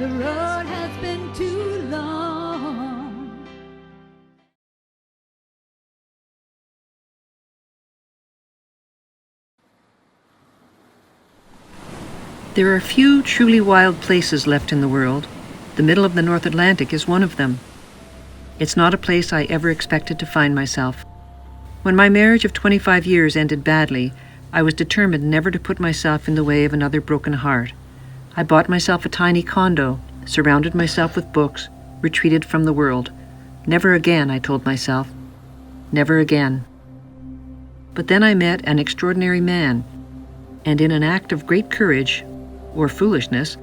The road has been too long. There are few truly wild places left in the world. The middle of the North Atlantic is one of them. It's not a place I ever expected to find myself. When my marriage of 25 years ended badly, I was determined never to put myself in the way of another broken heart. I bought myself a tiny condo, surrounded myself with books, retreated from the world. Never again, I told myself. Never again. But then I met an extraordinary man, and in an act of great courage, or foolishness,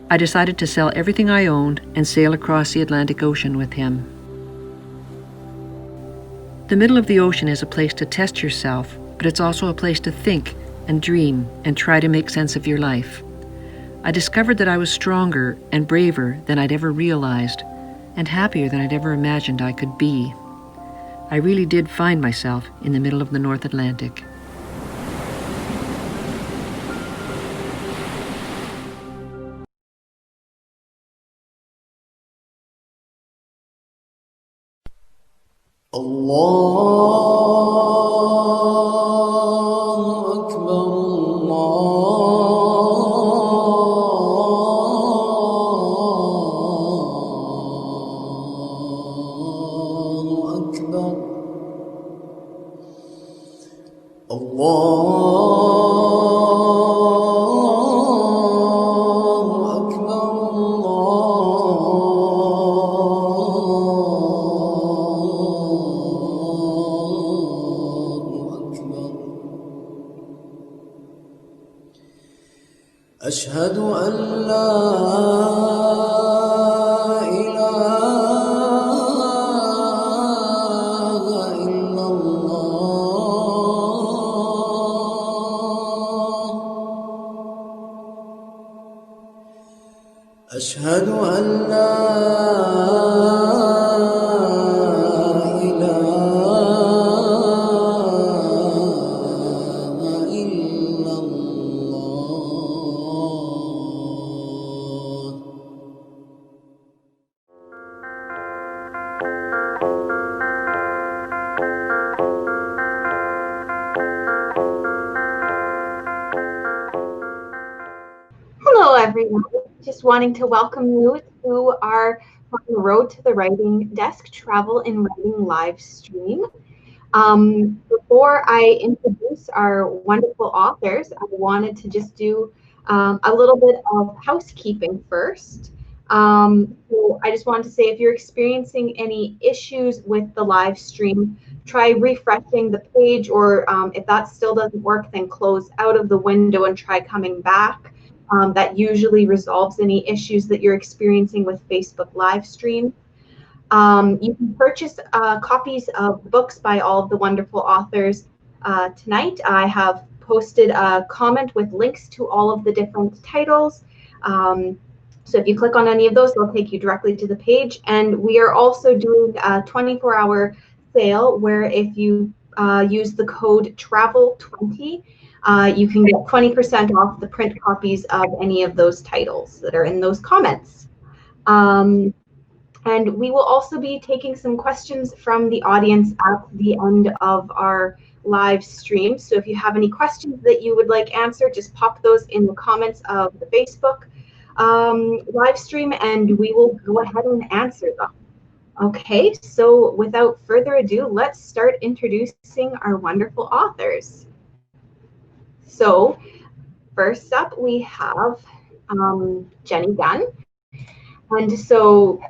I decided to sell everything I owned and sail across the Atlantic Ocean with him. The middle of the ocean is a place to test yourself, but it's also a place to think and dream and try to make sense of your life. I discovered that I was stronger and braver than I'd ever realized, and happier than I'd ever imagined I could be. I really did find myself in the middle of the North Atlantic. الله أكبر الله أكبر أشهد أن لا إله إلا الله أشهد أن لا Hello, everyone. Just wanting to welcome you to our On the Road to the Writing Desk Travel in Writing live stream. Before I introduce our wonderful authors, I wanted to just do a little bit of housekeeping first. So I just wanted to say, if you're experiencing any issues with the live stream, try refreshing the page, or if that still doesn't work, then close out of the window and try coming back. That usually resolves any issues that you're experiencing with Facebook live stream. You can purchase copies of the books by all of the wonderful authors tonight. I have posted a comment with links to all of the different titles. So if you click on any of those, they'll take you directly to the page. And we are also doing a 24-hour sale where if you use the code TRAVEL20, you can get 20% off the print copies of any of those titles that are in those comments. And we will also be taking some questions from the audience at the end of our live stream. So if you have any questions that you would like answered, just pop those in the comments of the Facebook live stream, and we will go ahead and answer them. Okay, so without further ado, let's start introducing our wonderful authors. So first up, we have Genni Gunn. And so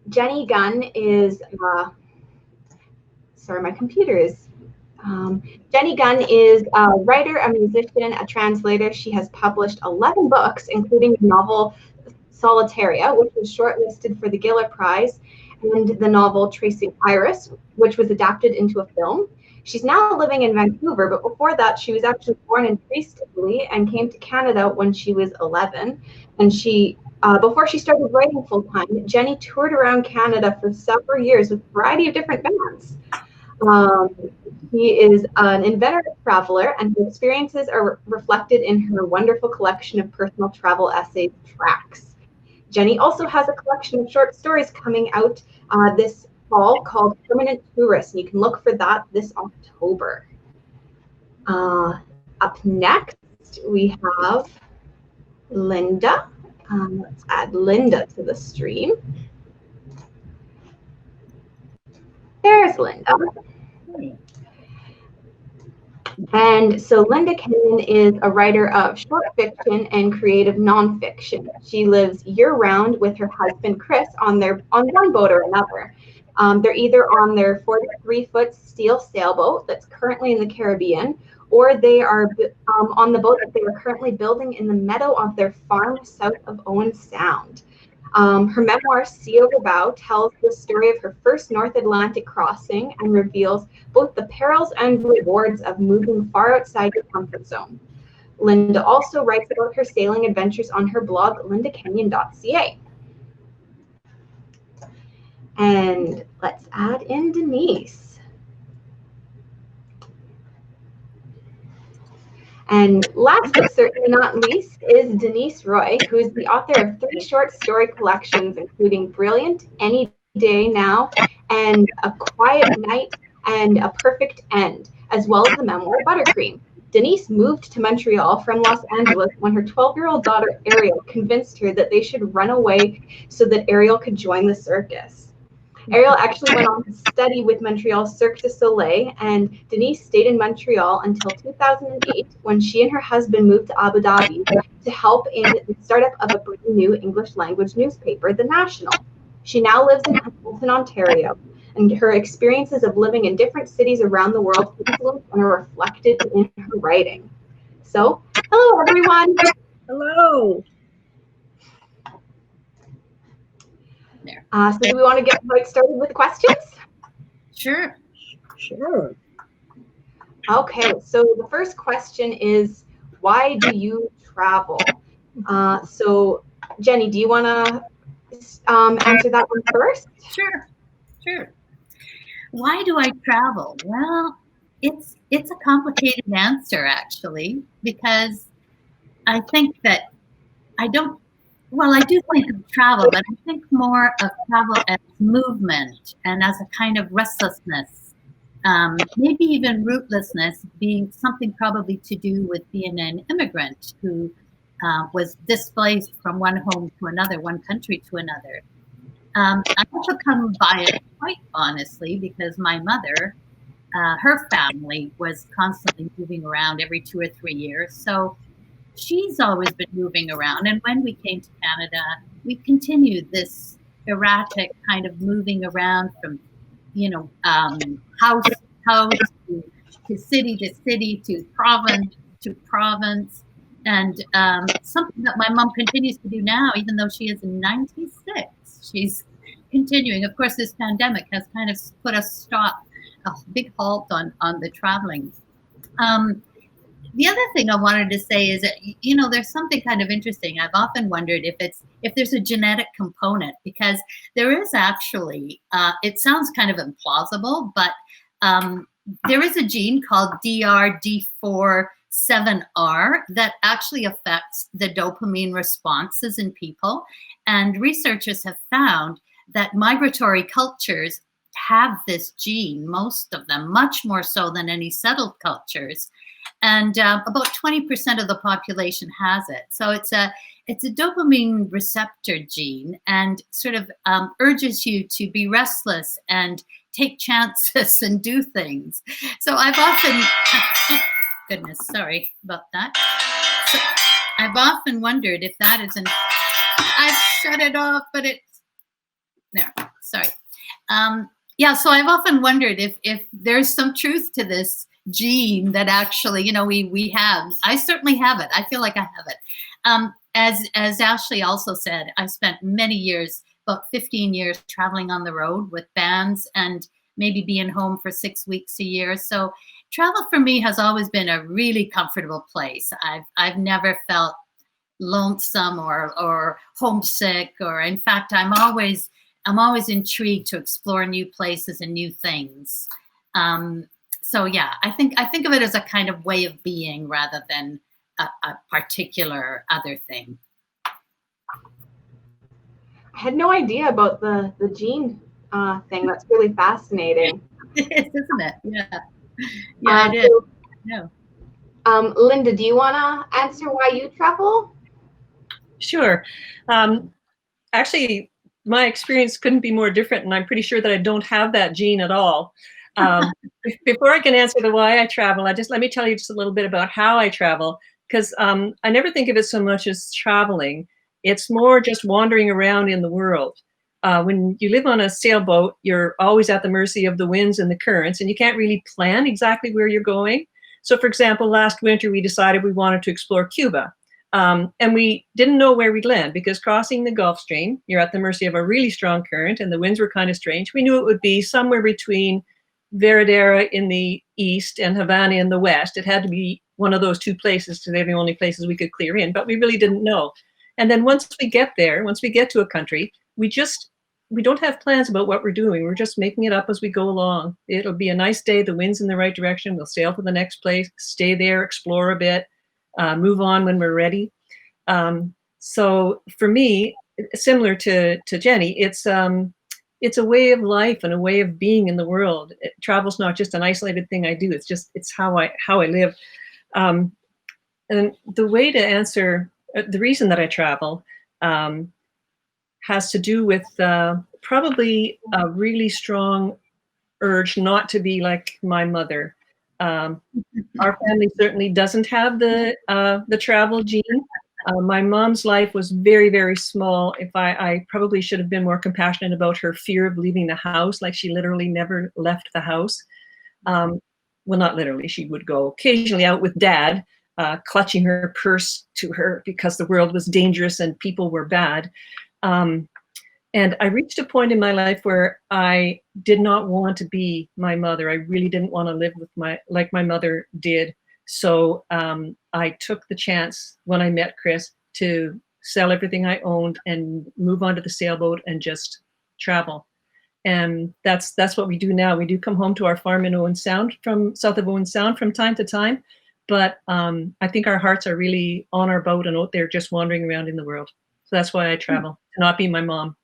Genni Gunn is, sorry, my computer is, Genni Gunn is a writer, a musician, a translator. She has published 11 books, including the novel Solitaria, which was shortlisted for the Giller Prize, and the novel Tracing Iris, which was adapted into a film. She's now living in Vancouver, but before that, she was actually born in Greece, Italy, and came to Canada when she was 11. And she, before she started writing full-time, Genni toured around Canada for several years with a variety of different bands. She is an inveterate traveler, and her experiences are reflected in her wonderful collection of personal travel essays, Tracks. Genni also has a collection of short stories coming out this fall called Permanent Tourist, and you can look for that this October. Up next, we have Linda. Let's add Linda to the stream. There's Linda. And so Linda Kenyon is a writer of short fiction and creative nonfiction. She lives year-round with her husband Chris on one boat or another. They're either on their 43-foot steel sailboat that's currently in the Caribbean, or they are on the boat that they are currently building in the meadow of their farm south of Owen Sound. Her memoir, Sea Over Bow, tells the story of her first North Atlantic crossing and reveals both the perils and rewards of moving far outside your comfort zone. Linda also writes about her sailing adventures on her blog, lindakenyon.ca. And let's add in Denise. And last but certainly not least is Denise Roy, who is the author of 3 short story collections, including Brilliant, Any Day Now, and A Quiet Night and A Perfect End, as well as the memoir Buttercream. Denise moved to Montreal from Los Angeles when her 12-year-old daughter Ariel convinced her that they should run away so that Ariel could join the circus. Ariel actually went on to study with Montreal's Cirque du Soleil, and Denise stayed in Montreal until 2008 when she and her husband moved to Abu Dhabi to help in the startup of a brand new English language newspaper, The National. She now lives in Hamilton, Ontario, and her experiences of living in different cities around the world influence and are reflected in her writing. So, hello everyone. Hello. So do we want to get right started with questions? Sure. Sure. Okay, so the first question is, why do you travel? So Genni, do you want to answer that one first? Sure. Why do I travel? Well, it's a complicated answer actually, because I think that I do think of travel, but I think more of travel as movement and as a kind of restlessness, maybe even rootlessness, being something probably to do with being an immigrant who was displaced from one home to another, one country to another. I also come by it quite honestly because my mother, her family was constantly moving around every 2 or 3 years. So she's always been moving around. And when we came to Canada, we continued this erratic kind of moving around from, house to house to city to province. And something that my mom continues to do now, even though she is 96, she's continuing. Of course, this pandemic has kind of put a big halt on the traveling. The other thing I wanted to say is that, there's something kind of interesting. I've often wondered if there's a genetic component, because there is actually, it sounds kind of implausible, but there is a gene called DRD47R that actually affects the dopamine responses in people. And researchers have found that migratory cultures have this gene, most of them, much more so than any settled cultures. And about 20% of the population has it. So it's a dopamine receptor gene, and sort of urges you to be restless and take chances and do things. So I've often, goodness, sorry about that. So I've often wondered if that isn't, I've shut it off, but it's, there, sorry. So I've often wondered if there's some truth to this gene that actually, we have. I certainly have it. I feel like I have it. As Ashley also said, I spent many years, about 15 years, traveling on the road with bands and maybe being home for 6 weeks a year. So travel for me has always been a really comfortable place. I've never felt lonesome or homesick, or in fact, I'm always intrigued to explore new places and new things. So yeah, I think of it as a kind of way of being rather than a particular other thing. I had no idea about the gene thing. That's really fascinating. It is, isn't it? Yeah. Yeah, it is. So, No. Linda, do you want to answer why you travel? Sure. Actually, my experience couldn't be more different, and I'm pretty sure that I don't have that gene at all. Before I can answer the why I travel, let me tell you just a little bit about how I travel, because I never think of it so much as traveling. It's more just wandering around in the world. When you live on a sailboat, you're always at the mercy of the winds and the currents, and you can't really plan exactly where you're going. So, for example, last winter we decided we wanted to explore Cuba. And we didn't know where we'd land because crossing the Gulf Stream, you're at the mercy of a really strong current, and the winds were kind of strange. We knew it would be somewhere between Veradera in the east and Havana in the west. It had to be one of those two places because they're the only places we could clear in, but we really didn't know. And then once we get there, once we get to a country, we don't have plans about what we're doing. We're just making it up as we go along. It'll be a nice day. The wind's in the right direction. We'll sail to the next place, stay there, explore a bit, move on when we're ready. So for me, similar to Genni, it's a way of life and a way of being in the world. Travel's not just an isolated thing I do. It's how I live. And the way to answer the reason that I travel has to do with probably a really strong urge not to be like my mother. Our family certainly doesn't have the travel gene. My mom's life was very, very small. If I probably should have been more compassionate about her fear of leaving the house. Like, she literally never left the house. Well, not literally. She would go occasionally out with Dad, clutching her purse to her because the world was dangerous and people were bad. And I reached a point in my life where I did not want to be my mother. I really didn't want to live like my mother did. So I took the chance when I met Chris to sell everything I owned and move onto the sailboat and just travel. And that's what we do now. We do come home to our farm in Owen Sound, south of Owen Sound, from time to time. But I think our hearts are really on our boat and out there just wandering around in the world. So that's why I travel, to not be my mom.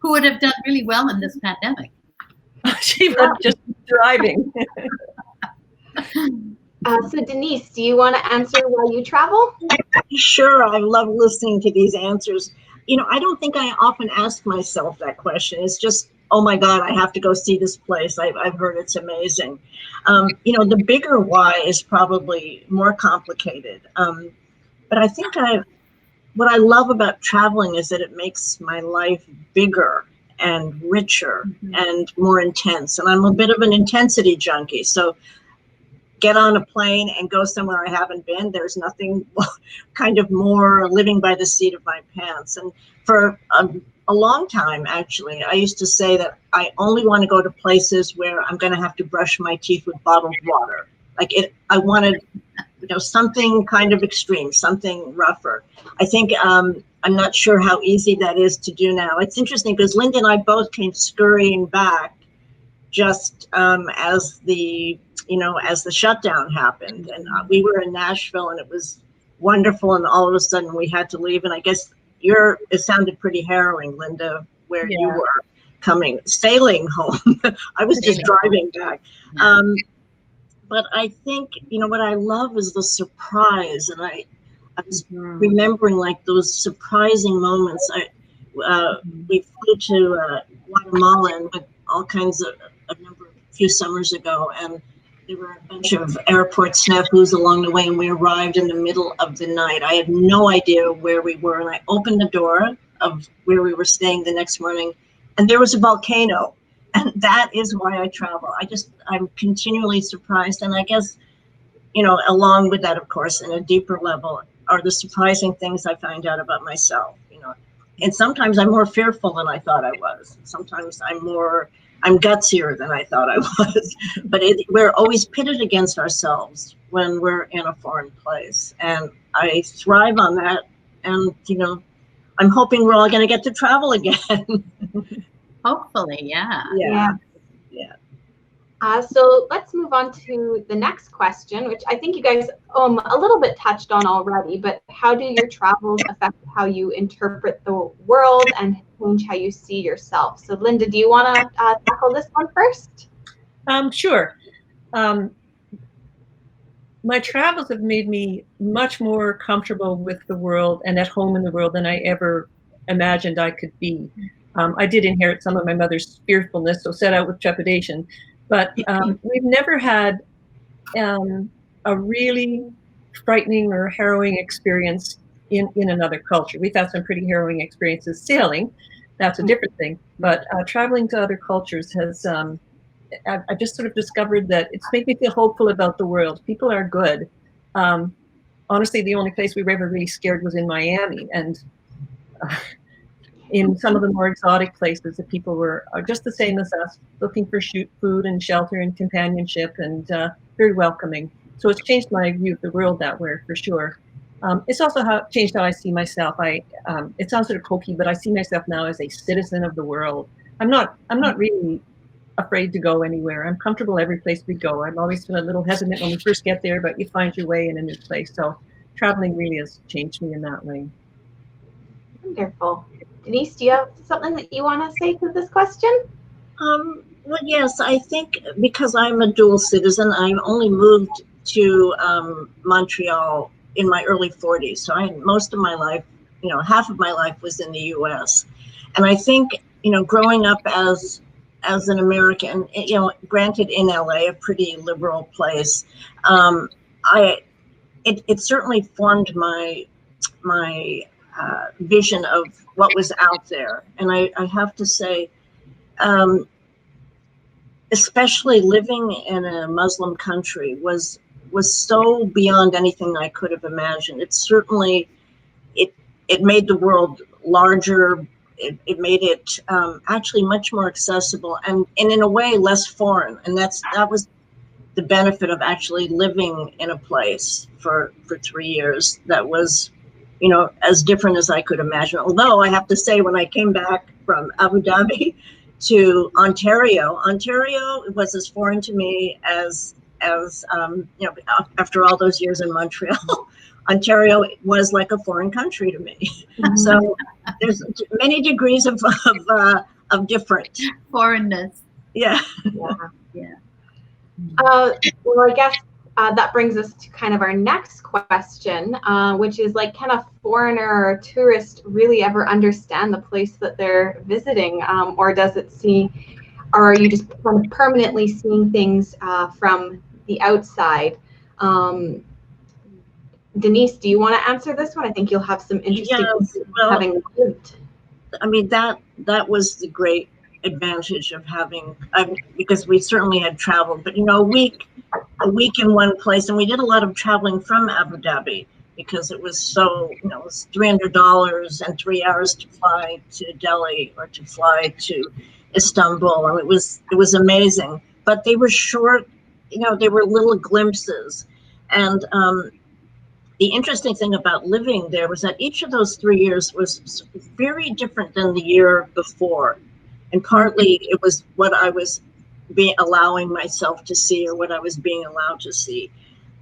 Who would have done really well in this pandemic. She was just thriving. So Denise, do you want to answer why you travel? Sure, I love listening to these answers. I don't think I often ask myself that question. It's just, oh my God, I have to go see this place. I've heard it's amazing. The bigger why is probably more complicated. But I think what I love about traveling is that it makes my life bigger and richer and more intense. And I'm a bit of an intensity junkie. So get on a plane and go somewhere I haven't been. There's nothing kind of more living by the seat of my pants. And for a long time, actually, I used to say that I only want to go to places where I'm going to have to brush my teeth with bottled water. I wanted, something kind of extreme, something rougher. I think I'm not sure how easy that is to do now. It's interesting because Linda and I both came scurrying back just as the shutdown happened, and we were in Nashville, and it was wonderful, and all of a sudden we had to leave. And I guess it sounded pretty harrowing, Linda, where you were sailing home. I was just driving back. But I think, what I love is the surprise. And I was remembering those surprising moments. We flew to Guatemala and with all kinds of a few summers ago, and there were a bunch of airport snafus along the way, and we arrived in the middle of the night. I had no idea where we were, and I opened the door of where we were staying the next morning, and there was a volcano. And that is why I travel. I'm continually surprised. And I guess, along with that, of course, in a deeper level, are the surprising things I find out about myself, And sometimes I'm more fearful than I thought I was. Sometimes I'm gutsier than I thought I was. But we're always pitted against ourselves when we're in a foreign place. And I thrive on that. And, I'm hoping we're all going to get to travel again. Hopefully, yeah. Yeah. So let's move on to the next question, which I think you guys a little bit touched on already, but how do your travels affect how you interpret the world and change how you see yourself? So Linda, do you want to tackle this one first? Sure. My travels have made me much more comfortable with the world and at home in the world than I ever imagined I could be. I did inherit some of my mother's fearfulness, so set out with trepidation. But we've never had a really frightening or harrowing experience in another culture. We've had some pretty harrowing experiences sailing. That's a different thing. But traveling to other cultures has I just sort of discovered that it's made me feel hopeful about the world. People are good. Honestly, the only place we were ever really scared was in Miami, and in some of the more exotic places, the people are just the same as us, looking for food and shelter and companionship, and very welcoming. So it's changed my view of the world that way, for sure. It's also changed how I see myself. It sounds sort of hokey, but I see myself now as a citizen of the world. I'm not really afraid to go anywhere. I'm comfortable every place we go. I've always been a little hesitant when we first get there, but you find your way in a new place. So traveling really has changed me in that way. Wonderful. Denise, do you have something that you want to say to this question? Well, yes, I think because I'm a dual citizen, I only moved to Montreal in my early 40s. So most of my life, half of my life was in the U.S. And I think, growing up as an American, granted in LA, a pretty liberal place, it certainly formed my vision of what was out there. And I have to say, especially living in a Muslim country was so beyond anything I could have imagined. It certainly it made the world larger. It made it actually much more accessible and in a way less foreign. And that was the benefit of actually living in a place for 3 years that was, as different as I could imagine. Although I have to say, when I came back from Abu Dhabi to Ontario was as foreign to me as after all those years in Montreal. Ontario was like a foreign country to me. Mm-hmm. So there's many degrees of different foreignness. Yeah. Yeah. Well, I guess that brings us to kind of our next question, which is like, can a foreigner or a tourist really ever understand the place that they're visiting, or are you just kind of permanently seeing things from the outside? Denise, do you want to answer this one? I think you'll have some interesting having lived. I mean, that was the great advantage of having, because we certainly had traveled, but a week in one place, and we did a lot of traveling from Abu Dhabi because it was so, it was $300 and 3 hours to fly to Delhi or to fly to Istanbul, and it was amazing. But they were short, they were little glimpses, and the interesting thing about living there was that each of those 3 years was very different than the year before. And partly it was what I was allowing myself to see or what I was being allowed to see.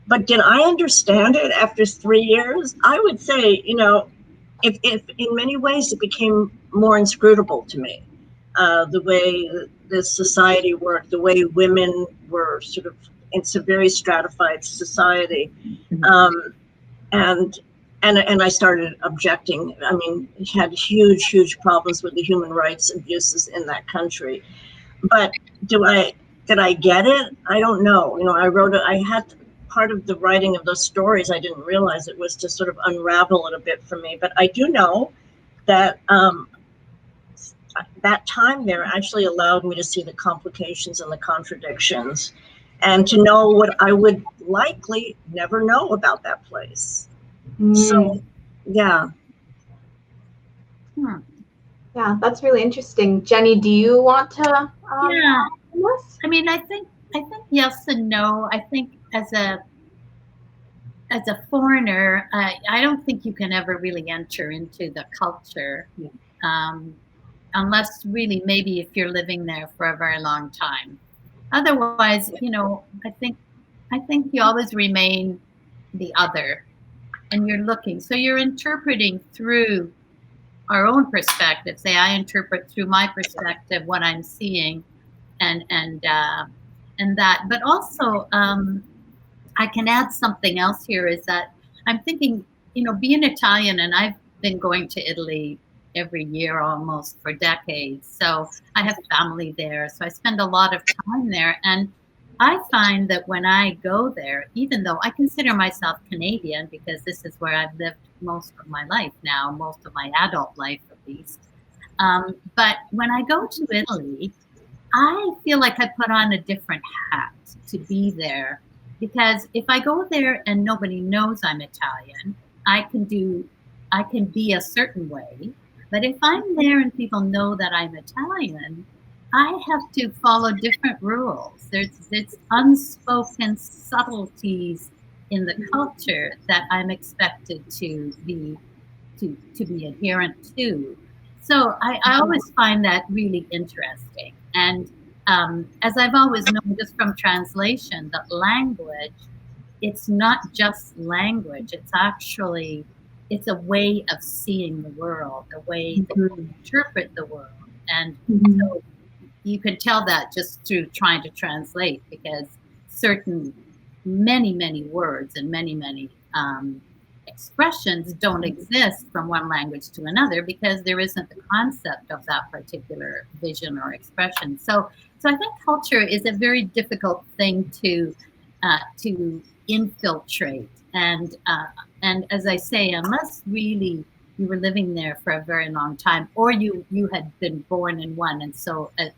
But did I understand it after 3 years? I would say, if in many ways it became more inscrutable to me, the way the society worked, the way women were sort of, it's a very stratified society. And I started objecting. I mean, had huge problems with the human rights abuses in that country. But did I get it? I don't know. I had part of the writing of those stories. I didn't realize it was to sort of unravel it a bit for me. But I do know that that time there actually allowed me to see the complications and the contradictions, and to know what I would likely never know about that place. So, yeah. Yeah, that's really interesting. Genni, do you want to? Yeah. I mean, I think yes and no. I think as a foreigner, I don't think you can ever really enter into the culture, unless really maybe if you're living there for a very long time. Otherwise, you know, I think you always remain the other, and you're looking. So you're interpreting through our own perspective. Say, I interpret through my perspective what I'm seeing, and that. But also, I can add something else here. Is that I'm thinking, you know, being Italian, and I've been going to Italy every year almost for decades. So I have family there. So I spend a lot of time there. And I find that when I go there, even though I consider myself Canadian because this is where I've lived most of my life now, most of my adult life at least. But when I go to Italy, I feel like I put on a different hat to be there because if I go there and nobody knows I'm Italian, I can do I can be a certain way. But if I'm there and people know that I'm Italian, I have to follow different rules. There's unspoken subtleties in the culture that I'm expected to be adherent to. So I always find that really interesting. And as I've always known just from translation, that language, it's not just language, it's actually it's a way of seeing the world, a way that you interpret the world. And so you can tell that just through trying to translate because certain many words and many expressions don't exist from one language to another because there isn't the concept of that particular vision or expression. So I think culture is a very difficult thing to infiltrate. And as I say, unless really you were living there for a very long time, or you had been born in one, and so as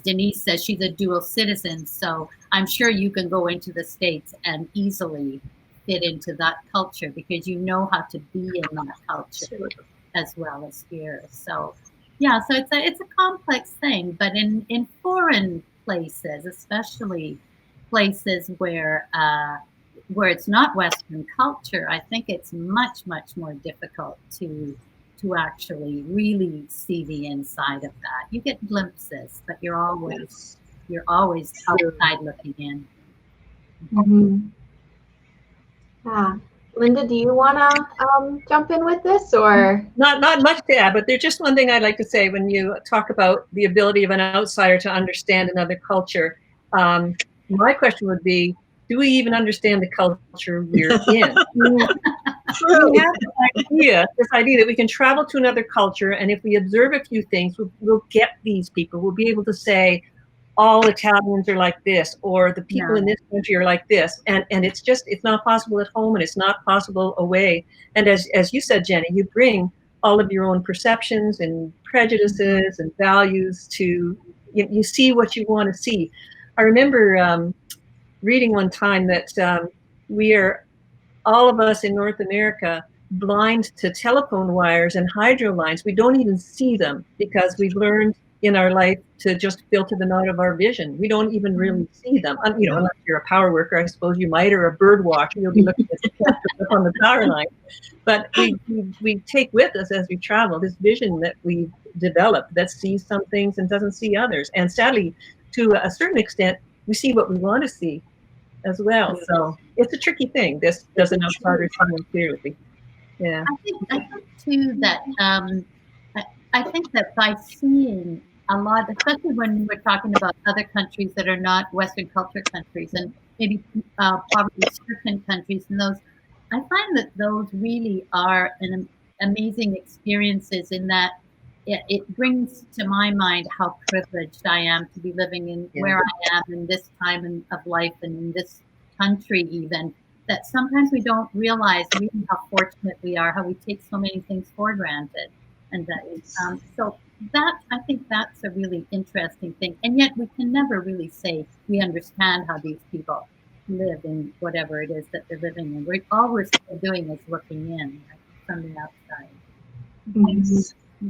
Denise says, she's a dual citizen. So I'm sure you can go into the States and easily fit into that culture because you know how to be in that culture as well as here. So yeah, so it's a complex thing, but in foreign places, especially places where it's not Western culture, I think it's much more difficult to actually really see the inside of that. You get glimpses, but you're always outside looking in. Mm-hmm. Linda, do you want to jump in with this, or not much to add? But there's just one thing I'd like to say when you talk about the ability of an outsider to understand another culture. My question would be, do we even understand the culture we're in? We have this idea that we can travel to another culture, and if we observe a few things, we'll get these people. We'll be able to say, all Italians are like this, or the people in this country are like this. And it's not possible at home, and it's not possible away. And as you said, Genni, you bring all of your own perceptions and prejudices and values to, you see what you want to see. I remember reading one time that we are, all of us in North America, blind to telephone wires and hydro lines. We don't even see them because we've learned in our life to just filter them out of our vision. We don't even really see them. Unless you're a power worker, I suppose you might, or a bird watcher, you'll be looking at the up on the power line. But we take with us as we travel this vision that we've developed that sees some things and doesn't see others. And sadly, to a certain extent, we see what we want to see as well. So it's a tricky thing. This doesn't outsider see clearly. Yeah. I think too that I think that by seeing a lot, especially when we're talking about other countries that are not Western culture countries, and maybe poverty-stricken countries, and those, I find that those really are an amazing experiences in that it brings to my mind how privileged I am to be living in where I am in this time of life and in this country even, that sometimes we don't realize really how fortunate we are, how we take so many things for granted. And that so that I think that's a really interesting thing. And yet we can never really say we understand how these people live in whatever it is that they're living in. All we're doing is looking in from the outside. Mm-hmm.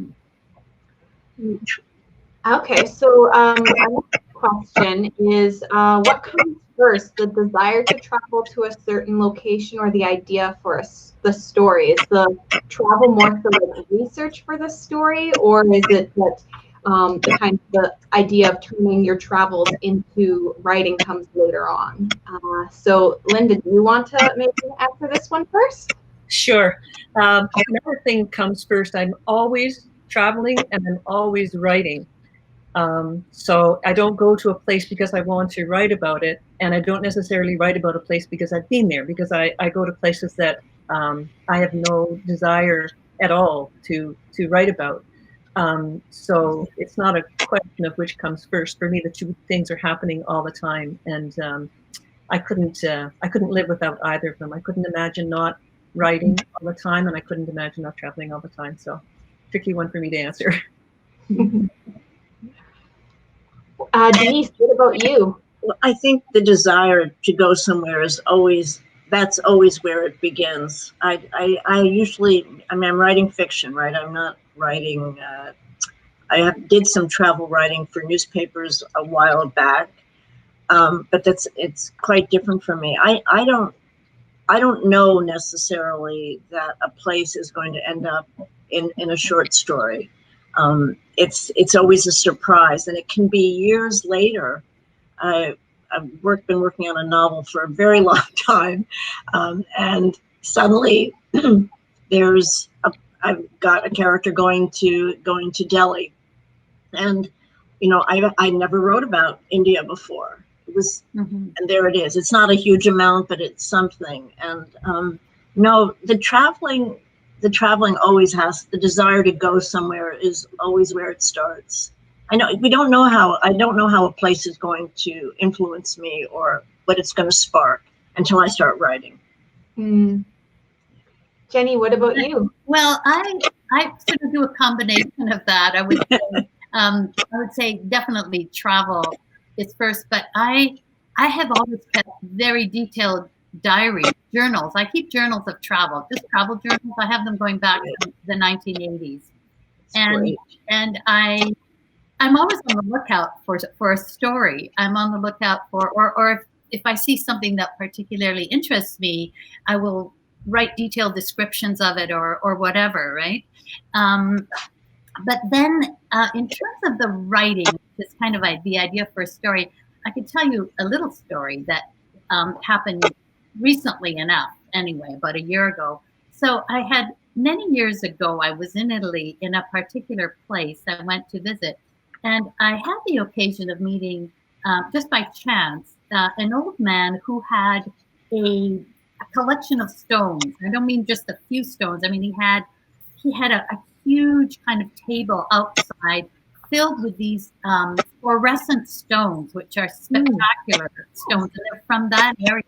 Okay, so our next question is, what comes first, the desire to travel to a certain location or the idea for the story? Is the travel more for like research for the story, or is it that the idea of turning your travels into writing comes later on. So Linda, do you want to maybe answer this one first? Sure. Another thing comes first. I'm always traveling and I'm always writing. So I don't go to a place because I want to write about it, and I don't necessarily write about a place because I've been there, because I go to places that I have no desire at all to write about. So it's not a question of which comes first. For me, the two things are happening all the time, and I couldn't live without either of them. I couldn't imagine not writing all the time, and I couldn't imagine not traveling all the time. So, tricky one for me to answer. Denise, what about you? Well, I think the desire to go somewhere is always, that's always where it begins. I usually, I mean, I'm writing fiction, right? I'm not writing, did some travel writing for newspapers a while back, but it's quite different for me. I don't know necessarily that a place is going to end up in a short story. It's always a surprise, and it can be years later. I've been working on a novel for a very long time, and suddenly I've got a character going to Delhi, and I never wrote about India before. It was, and there it is. It's not a huge amount, but it's something. And no, the traveling always has, the desire to go somewhere is always where it starts. I don't know how a place is going to influence me or what it's going to spark until I start writing. Jenny, what about you? Well, I sort of do a combination of that. I would say definitely travel is first, but I have always kept very detailed diaries, journals. I keep journals of travel, just travel journals. I have them going back to the 1980s, and I'm always on the lookout for a story. I'm on the lookout for, or if I see something that particularly interests me, I will write detailed descriptions of it or whatever, right? But then in terms of the writing, this kind of the idea for a story, I could tell you a little story that happened recently enough, anyway, about a year ago. So I had, many years ago, I was in Italy in a particular place I went to visit. And I had the occasion of meeting, just by chance, an old man who had a collection of stones. I don't mean just a few stones. I mean, he had a huge kind of table outside filled with these fluorescent stones, which are spectacular stones, and they're from that area.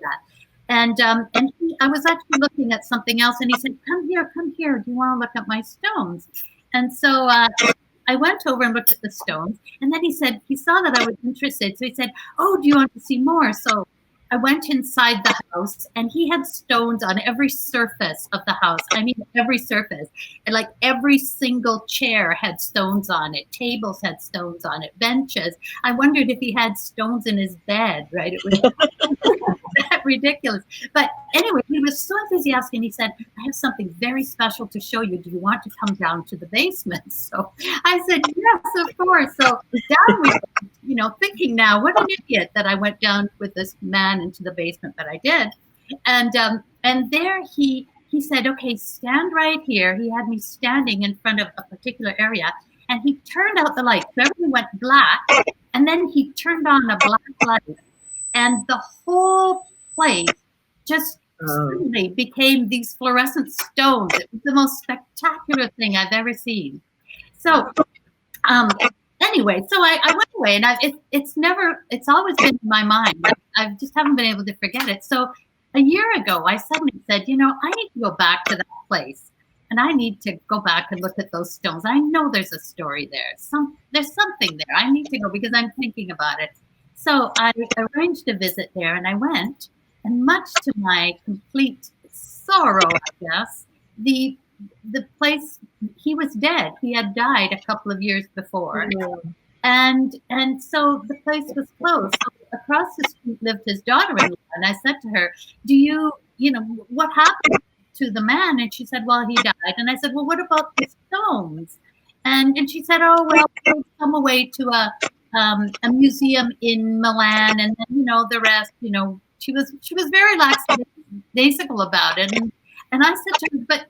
And I was actually looking at something else, and he said, come here. Do you want to look at my stones? And so I went over and looked at the stones, and then he said, he saw that I was interested. So he said, oh, do you want to see more? So I went inside the house, and he had stones on every surface of the house. I mean, every surface. And like every single chair had stones on it. Tables had stones on it. Benches. I wondered if he had stones in his bed, right? It was that ridiculous. But anyway, he was so enthusiastic, and he said, I have something very special to show you. Do you want to come down to the basement? So I said, yes, of course. So down we went, thinking now, what an idiot that I went down with this man into the basement, but I did. And there he said, okay, stand right here. He had me standing in front of a particular area, and he turned out the light. So everything went black, and then he turned on a black light, and the whole place just suddenly became these fluorescent stones. It was the most spectacular thing I've ever seen. So anyway, so I went away, and it's always been in my mind. I just haven't been able to forget it. So a year ago, I suddenly said, I need to go back to that place, and I need to go back and look at those stones. I know there's a story there. There's something there. I need to go because I'm thinking about it. So I arranged a visit there, and I went, and much to my complete sorrow, I guess, the place, he was dead. He had died a couple of years before. And so the place was closed. So across the street lived his daughter-in-law, and I said to her, what happened to the man? And she said, well, he died. And I said, well, what about the stones? And she said, oh, well, we'll come away to a museum in Milan, and then, the rest, she was very lackadaisical about it. And I said to her, but,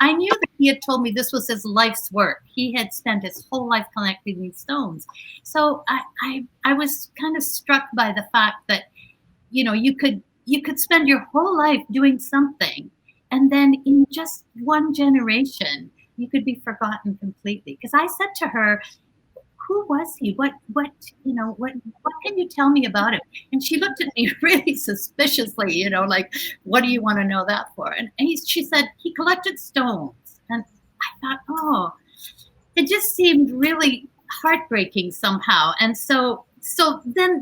I knew that he had told me this was his life's work. He had spent his whole life collecting these stones. So I was kind of struck by the fact that, you could spend your whole life doing something, and then in just one generation, you could be forgotten completely. Because I said to her, who was he? What can you tell me about him? And she looked at me really suspiciously, like, what do you want to know that for? And she said, he collected stones. And I thought, oh, it just seemed really heartbreaking somehow. And so then,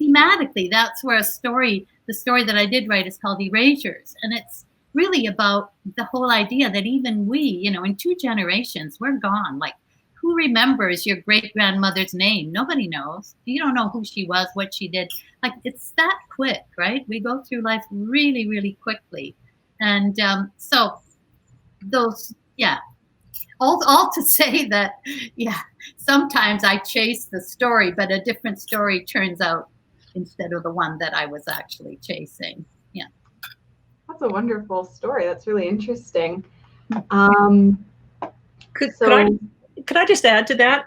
thematically, that's where the story that I did write is called Erasures. And it's really about the whole idea that even we, in 2 generations, we're gone. Like, who remembers your great-grandmother's name? Nobody knows. You don't know who she was, what she did. Like, it's that quick, right? We go through life really, really quickly. And so those, yeah, all to say that, yeah, sometimes I chase the story, but a different story turns out instead of the one that I was actually chasing. Yeah. That's a wonderful story. That's really interesting. Could I just add to that?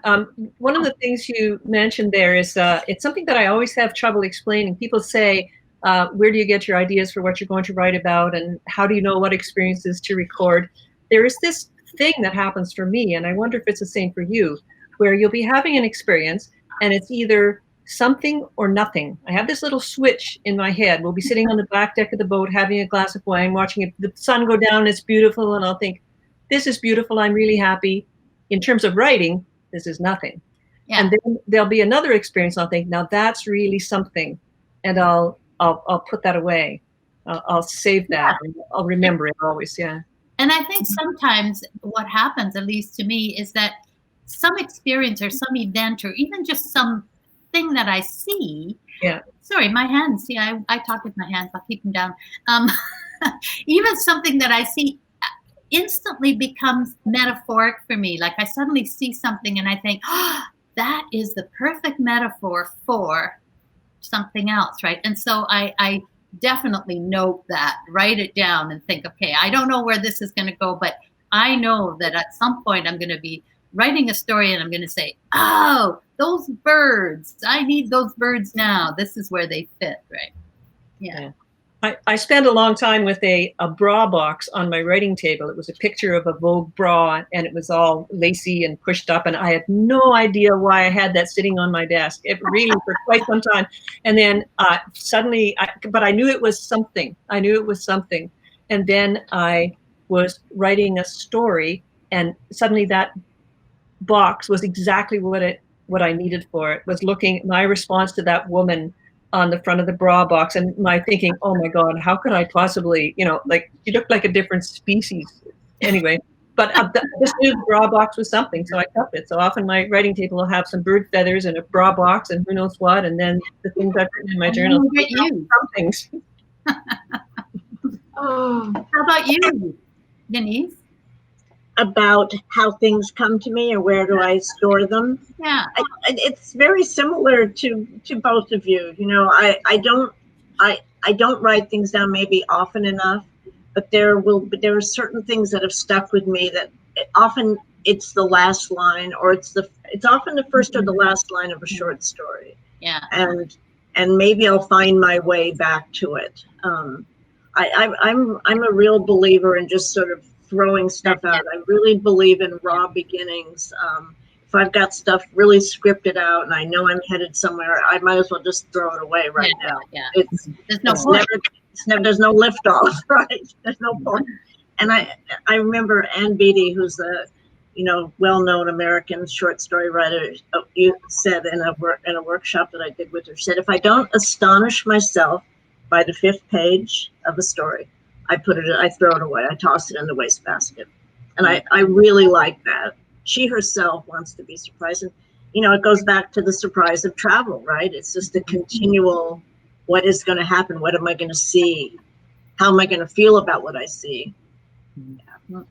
One of the things you mentioned there is it's something that I always have trouble explaining. People say, where do you get your ideas for what you're going to write about, and how do you know what experiences to record? There is this thing that happens for me, and I wonder if it's the same for you, where you'll be having an experience, and it's either something or nothing. I have this little switch in my head. We'll be sitting on the back deck of the boat, having a glass of wine, watching the sun go down, and it's beautiful, and I'll think, this is beautiful, I'm really happy. In terms of writing, this is nothing. Yeah. And then there'll be another experience. I'll think, now that's really something, and I'll put that away. I'll save that. Yeah. And I'll remember it always. Yeah. And I think sometimes what happens, at least to me, is that some experience or some event or even just something that I see. Yeah. Sorry, my hands. See, I talk with my hands. I'll keep them down. Even something that I see instantly becomes metaphoric for me. Like, I suddenly see something and I think, oh, that is the perfect metaphor for something else, right? And so I definitely note that, write it down and think, okay, I don't know where this is going to go, but I know that at some point I'm going to be writing a story and I'm going to say, oh, those birds, I need those birds now. This is where they fit, right? Yeah. I spent a long time with a bra box on my writing table. It was a picture of a Vogue bra, and it was all lacy and pushed up, and I had no idea why I had that sitting on my desk. It really for quite some time. And then suddenly, but I knew it was something. I knew it was something. And then I was writing a story, and suddenly that box was exactly what I needed for it. Was looking, my response to that woman on the front of the bra box, and my thinking, oh my God, how could I possibly, like, she looked like a different species anyway. But this new bra box was something, so I kept it. So often my writing table will have some bird feathers and a bra box and who knows what, and then the things I've written in my journal. Some things. Oh, how about you, Denise? About how things come to me or where do I store them? Yeah, it's very similar to both of you. I don't write things down maybe often enough, but there are certain things that have stuck with me that often it's the last line, or it's often the first or the last line of a short story. Yeah, and maybe I'll find my way back to it. I'm a real believer in just sort of throwing stuff out. I really believe in raw beginnings. If I've got stuff really scripted out and I know I'm headed somewhere, I might as well just throw it away right now. Yeah. There's no lift off, right? There's no point. And I remember Ann Beattie, who's the well-known American short story writer, said in a workshop that I did with her, said, if I don't astonish myself by the 5th page of a story, I throw it away. I toss it in the wastebasket. And I really like that. She herself wants to be surprised. And, it goes back to the surprise of travel, right? It's just a continual, what is going to happen? What am I going to see? How am I going to feel about what I see? Yeah.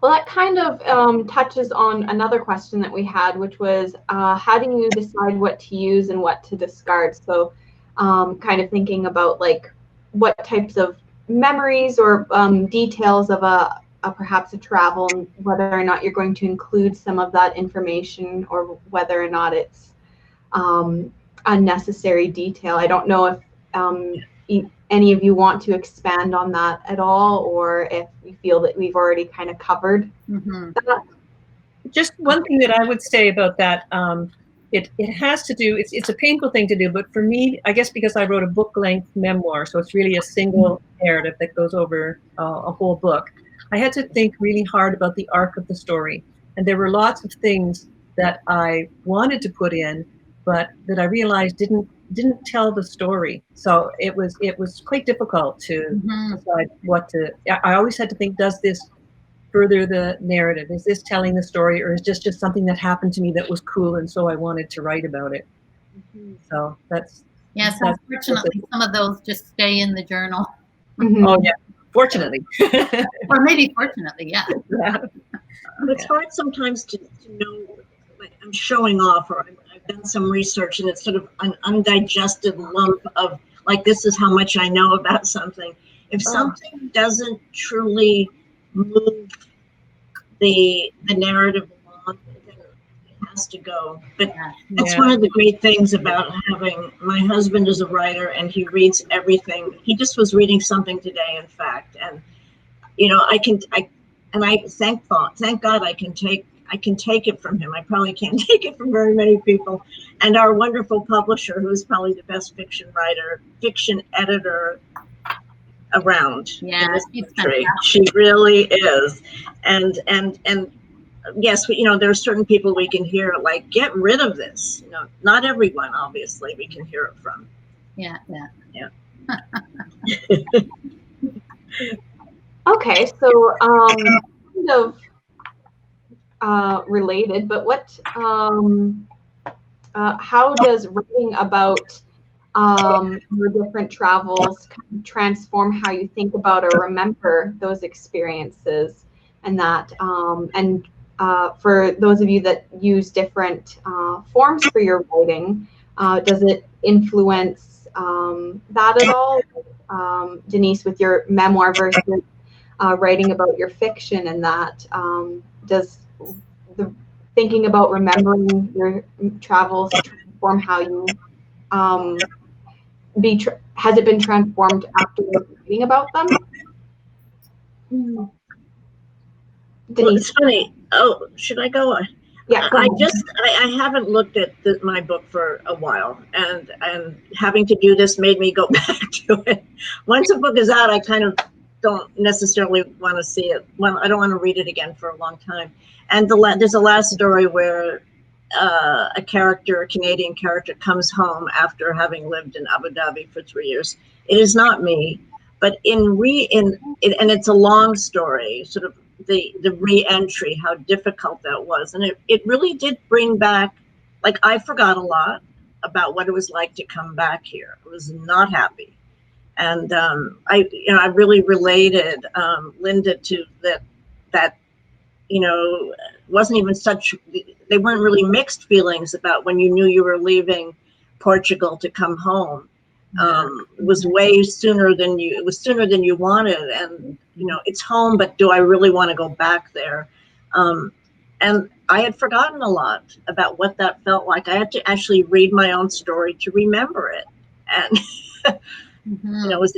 Well, that kind of touches on another question that we had, which was how do you decide what to use and what to discard? So, kind of thinking about like what types of memories or details of perhaps a travel, and whether or not you're going to include some of that information or whether or not it's unnecessary detail. I don't know if any of you want to expand on that at all, or if you feel that we've already kind of covered that. Just one thing that I would say about that, it has to do, it's a painful thing to do, but for me, I guess because I wrote a book-length memoir, so it's really a single narrative that goes over a whole book, I had to think really hard about the arc of the story. And there were lots of things that I wanted to put in, but that I realized didn't tell the story. So it was quite difficult to decide what to. I always had to think, does this further the narrative? Is this telling the story, or is this just something that happened to me that was cool and so I wanted to write about it? So that's Yes, unfortunately, some of those just stay in the journal. Oh yeah, fortunately. Or maybe fortunately, yeah. It's hard sometimes to know, like I'm showing off, or I've done some research and it's sort of an undigested lump of like, this is how much I know about something. If something doesn't truly move the narrative along, then it has to go. But that's one of the great things about having, my husband is a writer and he reads everything. He just was reading something today, in fact, and you know, I thank God I can take it from him. I probably can't take it from very many people. And our wonderful publisher, who is probably the best fiction editor around in this country. She really is. And yes, you know, there are certain people we can hear like, get rid of this. You know, not everyone, obviously, we can hear it from. Yeah. Okay, so kind of related, but what? How does writing about your different travels kind of transform how you think about or remember those experiences? And that, for those of you that use different forms for your writing, does it influence that at all? Denise, with your memoir versus writing about your fiction, and that does the thinking about remembering your travels transform how you has it been transformed after reading about them? Well, it's funny. Oh, should I go? Yeah, go ahead. I haven't looked at my book for a while, and having to do this made me go back to it. Once a book is out, I kind of don't necessarily want to see it. Well, I don't want to read it again for a long time. And there's a last story where a Canadian character, comes home after having lived in Abu Dhabi for 3 years. It is not me, but and it's a long story, sort of the re-entry, how difficult that was. And it really did bring back, like, I forgot a lot about what it was like to come back here. I was not happy. And I really related Linda to that, you know, wasn't even they weren't really mixed feelings about when you knew you were leaving Portugal to come home. It was way sooner than you wanted. And, you know, it's home, but do I really want to go back there? And I had forgotten a lot about what that felt like. I had to actually read my own story to remember it. And you know, it was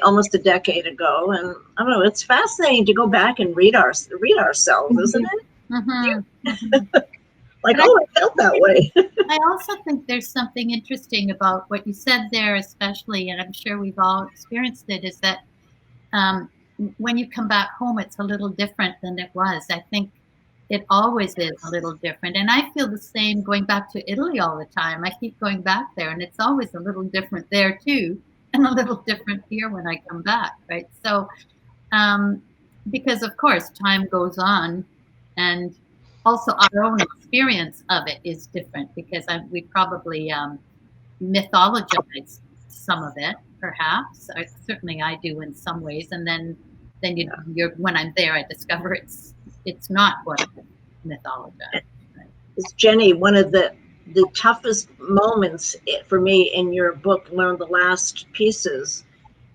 almost a decade ago, and I don't know. It's fascinating to go back and read ourselves, isn't it? Like, I felt that way. I also think there's something interesting about what you said there, especially, and I'm sure we've all experienced it, is that when you come back home, it's a little different than it was. I think it always is a little different. And I feel the same going back to Italy all the time. I keep going back there, and it's always a little different there too, and a little different here when I come back, right? So, because of course time goes on, and also our own experience of it is different, because we probably mythologize some of it, perhaps. Certainly I do in some ways, and then when I'm there, I discover it's it's not what it's mythologized. It's Genni, one of the toughest moments for me in your book, Learn the Last Pieces,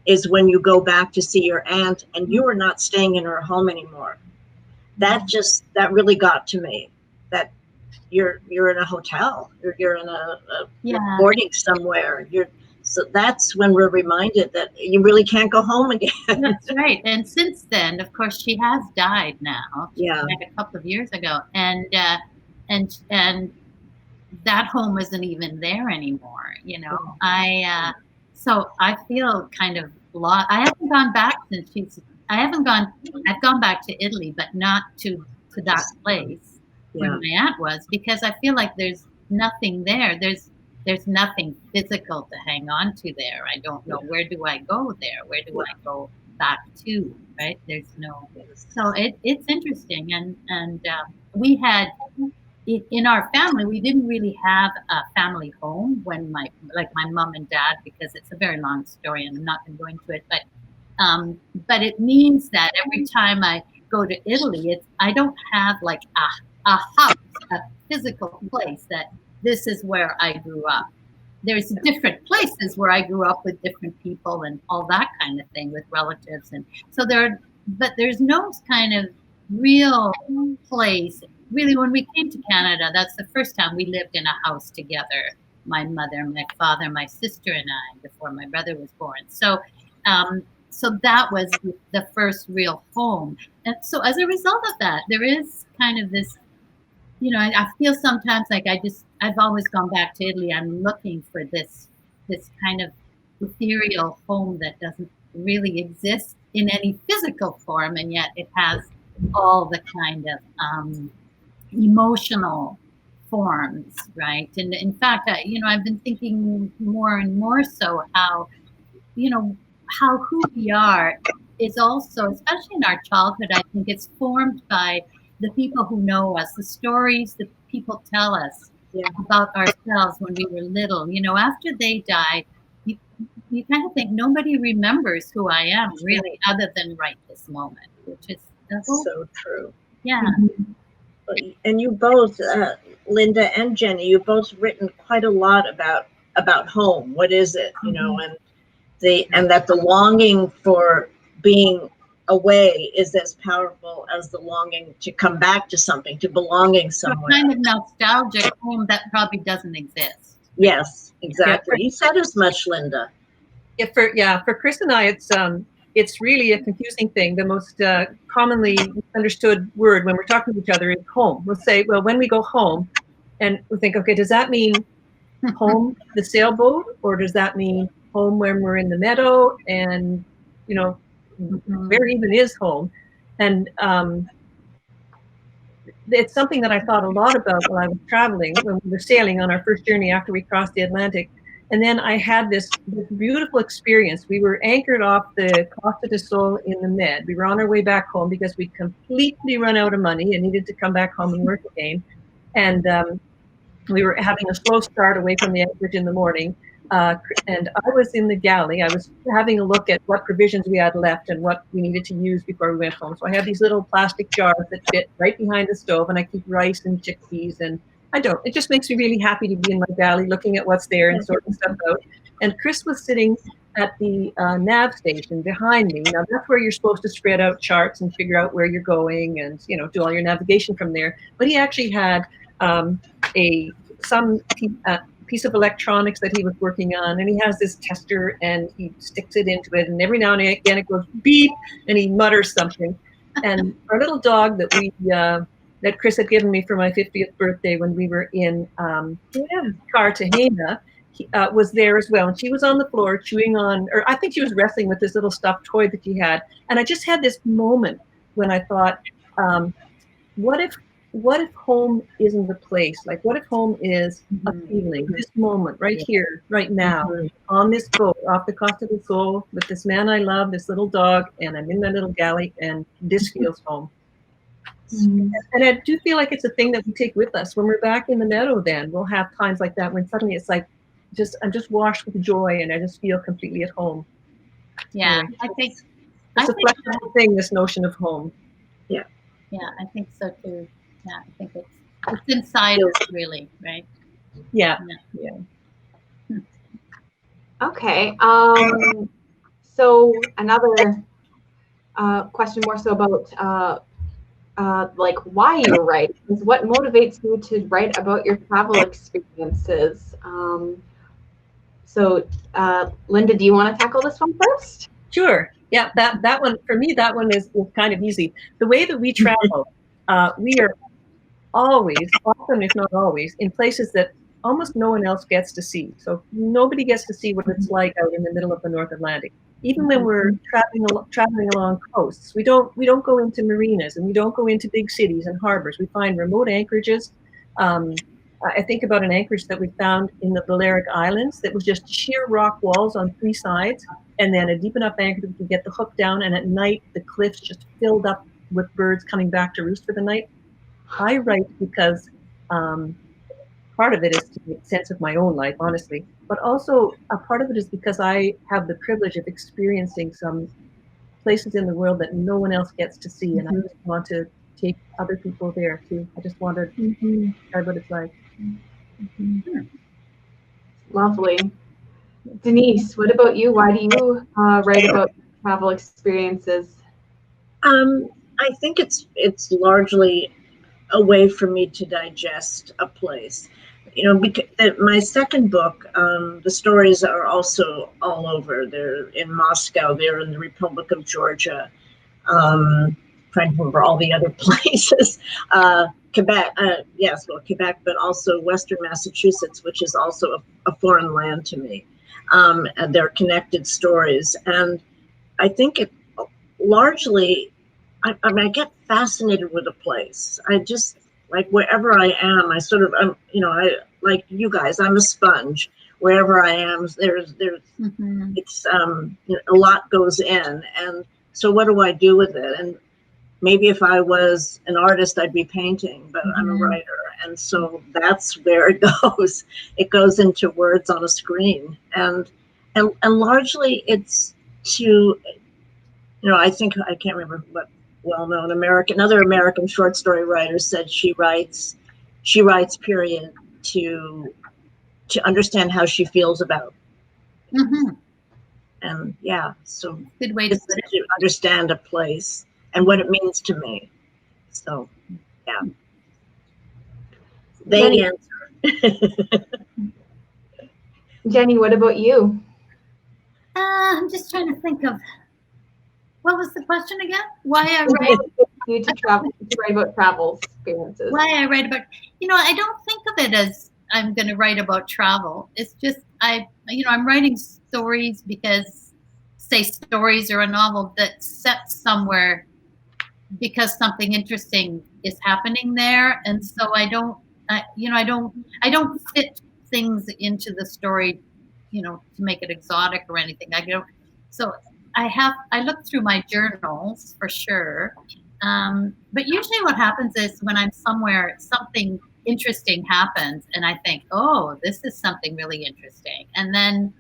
is when you go back to see your aunt and you are not staying in her home anymore. That really got to me, that you're in a hotel, you're in you're boarding somewhere. So that's when we're reminded that you really can't go home again. That's right. And since then, of course, she has died now. She died a couple of years ago, and that home isn't even there anymore. You know, so I feel kind of lost. I haven't gone back since I've gone back to Italy, but not to that place where my aunt was, because I feel like there's nothing there. There's nothing physical to hang on to there. I don't know, where do I go there? Where do I go back to? Right? There's no. So it's interesting, and we had. In our family, we didn't really have a family home when my mom and dad, because it's a very long story and I'm not going to go into it, but it means that every time I go to Italy, I don't have like a house, a physical place that this is where I grew up. There's different places where I grew up with different people and all that kind of thing, with relatives, and so but there's no kind of real place. Really, when we came to Canada, that's the first time we lived in a house together. My mother, my father, my sister, and I, before my brother was born. So, so that was the first real home. And so, as a result of that, there is kind of this. You know, I feel sometimes like I've always gone back to Italy. I'm looking for this kind of ethereal home that doesn't really exist in any physical form, and yet it has all the kind of emotional forms, right? And in fact, you know, I've been thinking more and more so how, you know, how who we are is also, especially in our childhood, I think it's formed by the people who know us, the stories that people tell us about ourselves when we were little. You know, after they die, you kind of think nobody remembers who I am really, other than right this moment, which is so true. Yeah. And you both, Linda and Genni, you've both written quite a lot about home. What is it, you know, and that the longing for being away is as powerful as the longing to come back to something, to belonging somewhere. A kind of nostalgic home that probably doesn't exist. Yes, exactly. You said as much, Linda. For Chris and I, it's really a confusing thing. The most commonly understood word when we're talking to each other is home. We'll say, well, when we go home, and we think, okay, does that mean home, the sailboat, or does that mean home when we're in the meadow? And, you know, where even is home? And it's something that I thought a lot about when I was traveling, when we were sailing on our first journey after we crossed the Atlantic. And then I had this beautiful experience. We were anchored off the Costa del Sol in the Med. We were on our way back home because we'd completely run out of money and needed to come back home and work again. And we were having a slow start away from the anchorage in the morning. And I was in the galley. I was having a look at what provisions we had left and what we needed to use before we went home. So I have these little plastic jars that fit right behind the stove, and I keep rice and chickpeas, and it just makes me really happy to be in my galley looking at what's there and sorting stuff out. And Chris was sitting at the nav station behind me. Now that's where you're supposed to spread out charts and figure out where you're going and, you know, do all your navigation from there. But he actually had some piece of electronics that he was working on, and he has this tester and he sticks it into it, and every now and again it goes beep and he mutters something. And our little dog that Chris had given me for my 50th birthday when we were in Cartagena was there as well, and she was on the floor chewing on, or I think she was wrestling with this little stuffed toy that she had. And I just had this moment when I thought, what if home isn't a place? Like, what if home is a feeling, this moment right here, right now, on this boat off the Costa del Sol with this man I love, this little dog, and I'm in my little galley, and this feels home. And I do feel like it's a thing that we take with us when we're back in the meadow. Then we'll have times like that when suddenly it's like, I'm just washed with joy, and I just feel completely at home. Yeah, I think it's a flexible thing, this notion of home. Yeah. Yeah, I think so too. Yeah, I think it's inside us, really, right? Yeah. Yeah. Yeah. Okay. So another question more so about like why you write is what motivates you to write about your travel experiences. So Linda, do you want to tackle this one first? Sure. Yeah, that one for me, that one is kind of easy. The way that we travel, we are always, often if not always, in places that almost no one else gets to see. So nobody gets to see what it's like out in the middle of the North Atlantic. Even when we're traveling along coasts, we don't go into marinas, and we don't go into big cities and harbors. We find remote anchorages. I think about an anchorage that we found in the Balearic Islands that was just sheer rock walls on 3 sides, and then a deep enough anchor that we could get the hook down, and at night the cliffs just filled up with birds coming back to roost for the night. I write because part of it is to make sense of my own life, honestly, but also a part of it is because I have the privilege of experiencing some places in the world that no one else gets to see, and I just want to take other people there too. I just want to describe what it's like. Lovely. Denise, what about you? Why do you write about travel experiences? I think it's largely a way for me to digest a place. You know, because my second book, the stories are also all over. They're in Moscow, they're in the Republic of Georgia, trying to remember all the other places. Quebec, yes, well, Quebec, but also Western Massachusetts, which is also a foreign land to me. And they're connected stories. And I think it largely, I mean, I get fascinated with a place. I just, like, wherever I am, I sort of, you know, I, like you guys, I'm a sponge. Wherever I am, there's it's, you know, a lot goes in. And so what do I do with it? And maybe if I was an artist, I'd be painting, but I'm a writer. And so that's where it goes. It goes into words on a screen. And largely it's to, you know, I think, I can't remember what well-known another American short story writer said she writes period to understand how she feels about. And yeah, so Good way to it's put it. to understand a place and what it means to me. So yeah, they answer. Genni, what about you? I'm just trying to think of what was the question again? Why I write You to travel, to write about travel experiences. why I write about, I don't think of it as I'm going to write about travel. It's just I'm writing stories because, say, stories or a novel that's set somewhere because something interesting is happening there, and so I don't fit things into the story, to make it exotic or anything. I don't. So I look through my journals for sure, but usually what happens is when I'm somewhere, something interesting happens, and I think, oh, this is something really interesting, and then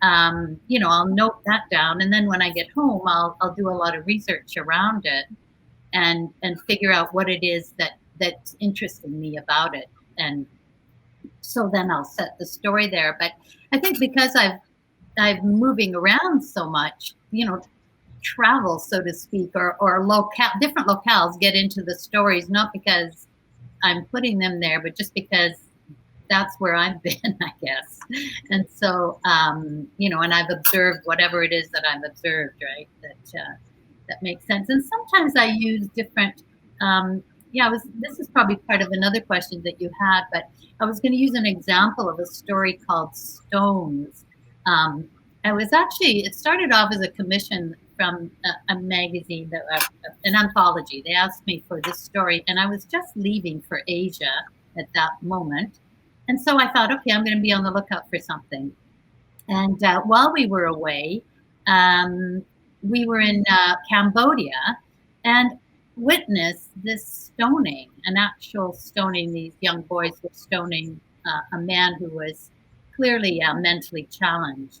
I'll note that down, and then when I get home, I'll do a lot of research around it and figure out what it is that's interesting me about it, and so then I'll set the story there. But I think because I've moving around so much, travel, so to speak, or different locales get into the stories, not because I'm putting them there, but just because that's where I've been, I guess. And so, and I've observed whatever it is that I've observed, right? That makes sense. And sometimes I use different, this is probably part of another question that you had, but I was going to use an example of a story called Stones. It started off as a commission from a magazine, an anthology. They asked me for this story, and I was just leaving for Asia at that moment. And so I thought, okay, I'm going to be on the lookout for something. And while we were away, we were in Cambodia and witnessed this stoning, an actual stoning. These young boys were stoning a man who was clearly mentally challenged.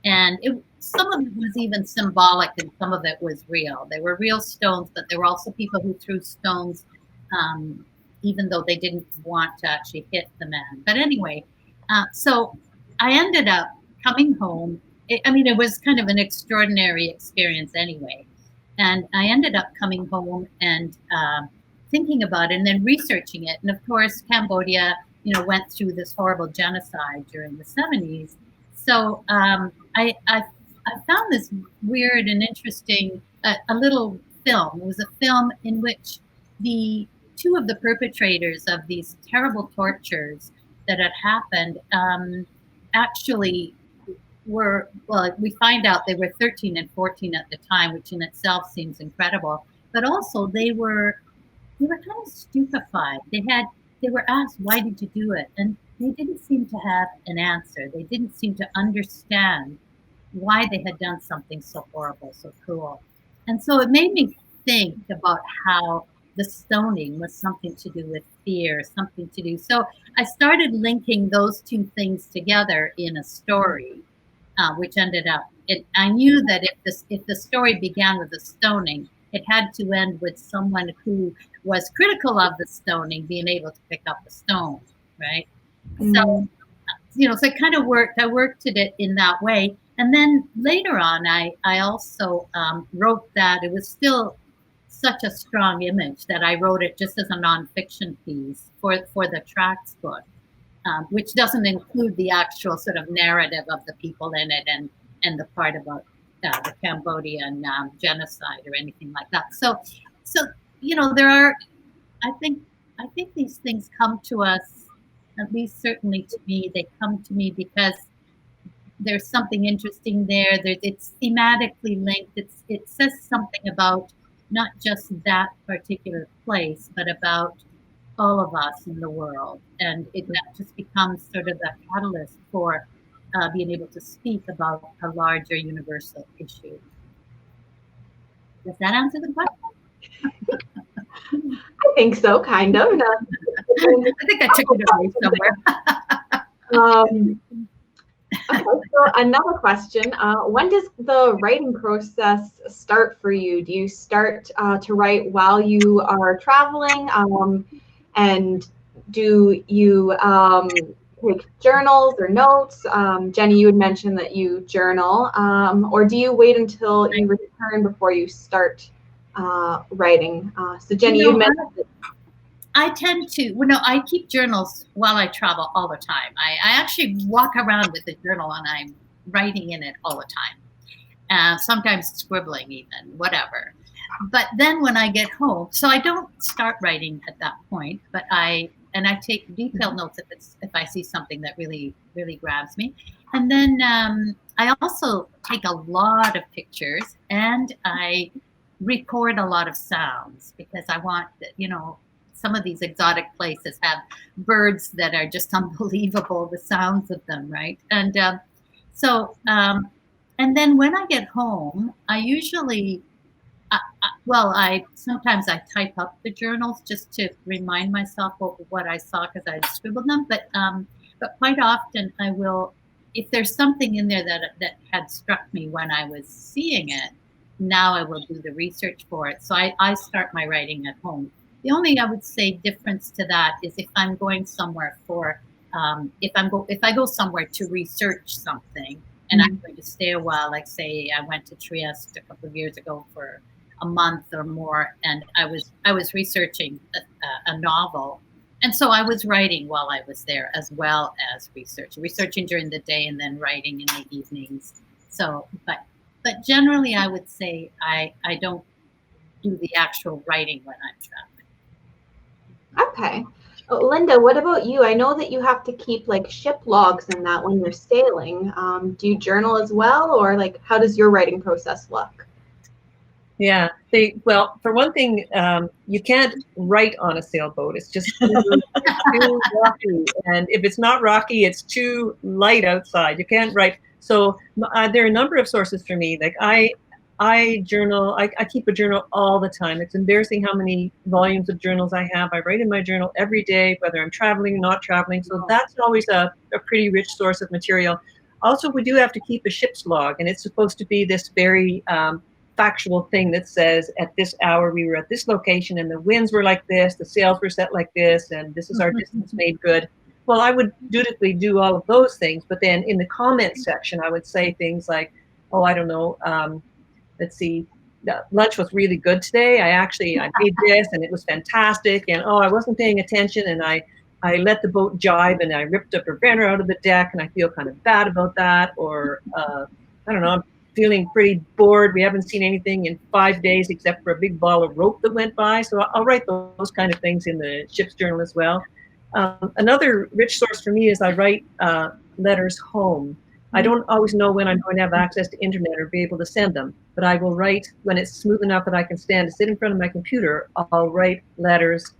And some of it was even symbolic and some of it was real. They were real stones, but there were also people who threw stones, even though they didn't want to actually hit the man. But anyway, so I ended up coming home. It was kind of an extraordinary experience anyway. And I ended up coming home and thinking about it and then researching it. And of course, Cambodia, went through this horrible genocide during the 70s. So I found this weird and interesting, a little film. It was a film in which the two of the perpetrators of these terrible tortures that had happened actually were, well, we find out they were 13 and 14 at the time, which in itself seems incredible. But also they were kind of stupefied. They were asked, why did you do it? And they didn't seem to have an answer. They didn't seem to understand why they had done something so horrible, so cruel. And so it made me think about how the stoning was something to do with fear, something to do. So I started linking those two things together in a story, which ended up, I knew that if the story began with the stoning, it had to end with someone who was critical of the stoning being able to pick up the stone, right? So, so it kind of worked. I worked at it in that way. And then later on, I also wrote that it was still such a strong image that I wrote it just as a nonfiction piece for the Tracts book, which doesn't include the actual sort of narrative of the people in it and the part about the Cambodian genocide or anything like that. So there are, I think these things come to us, at least certainly to me, they come to me because there's something interesting there. It's thematically linked. It says something about not just that particular place, but about all of us in the world. And that just becomes sort of a catalyst for being able to speak about a larger universal issue. Does that answer the question? I think so, kind of. I think I took it away somewhere. Okay, so another question. When does the writing process start for you? Do you start to write while you are traveling? And do you take journals or notes? Genni, you had mentioned that you journal. Or do you wait until you return before you start writing? So Genni, you mentioned that I tend to, I keep journals while I travel all the time. I actually walk around with a journal and I'm writing in it all the time. Sometimes scribbling even, whatever. But then when I get home, so I don't start writing at that point, but I take detailed notes if I see something that really, really grabs me. And then I also take a lot of pictures and I record a lot of sounds because I want, some of these exotic places have birds that are just unbelievable, the sounds of them, right? And and then when I get home, I usually, sometimes I type up the journals just to remind myself what I saw because I scribbled them. But quite often I will, if there's something in there that had struck me when I was seeing it, now I will do the research for it. So I start my writing at home. The only, I would say, difference to that is if I'm going somewhere if I go somewhere to research something and I'm going to stay a while, like say I went to Trieste a couple of years ago for a month or more, and I was researching a novel, and so I was writing while I was there as well as researching during the day and then writing in the evenings. So, but generally, I would say I don't do the actual writing when I'm traveling. Okay. Linda, what about you? I know that you have to keep like ship logs and that when you're sailing. Do you journal as well, or like how does your writing process look? Yeah. Well, for one thing, you can't write on a sailboat. It's just too rocky. And if it's not rocky, it's too light outside. You can't write. So there are a number of sources for me. Like I journal, I keep a journal all the time. It's embarrassing how many volumes of journals I have. I write in my journal every day, whether I'm traveling or not traveling. So that's always a pretty rich source of material. Also, we do have to keep a ship's log, and it's supposed to be this very factual thing that says at this hour we were at this location and the winds were like this, the sails were set like this, and this is our distance made good. Well, I would dutifully do all of those things, but then in the comment section, I would say things like, oh, I don't know, let's see, lunch was really good today. I made this and it was fantastic. And oh, I wasn't paying attention and I let the boat jibe and I ripped a preventer out of the deck and I feel kind of bad about that. Or I don't know, I'm feeling pretty bored. We haven't seen anything in 5 days except for a big ball of rope that went by. So I'll write those kind of things in the ship's journal as well. Another rich source for me is I write letters home. I don't always know when I'm going to have access to internet or be able to send them, but I will write when it's smooth enough that I can stand to sit in front of my computer. I'll write letters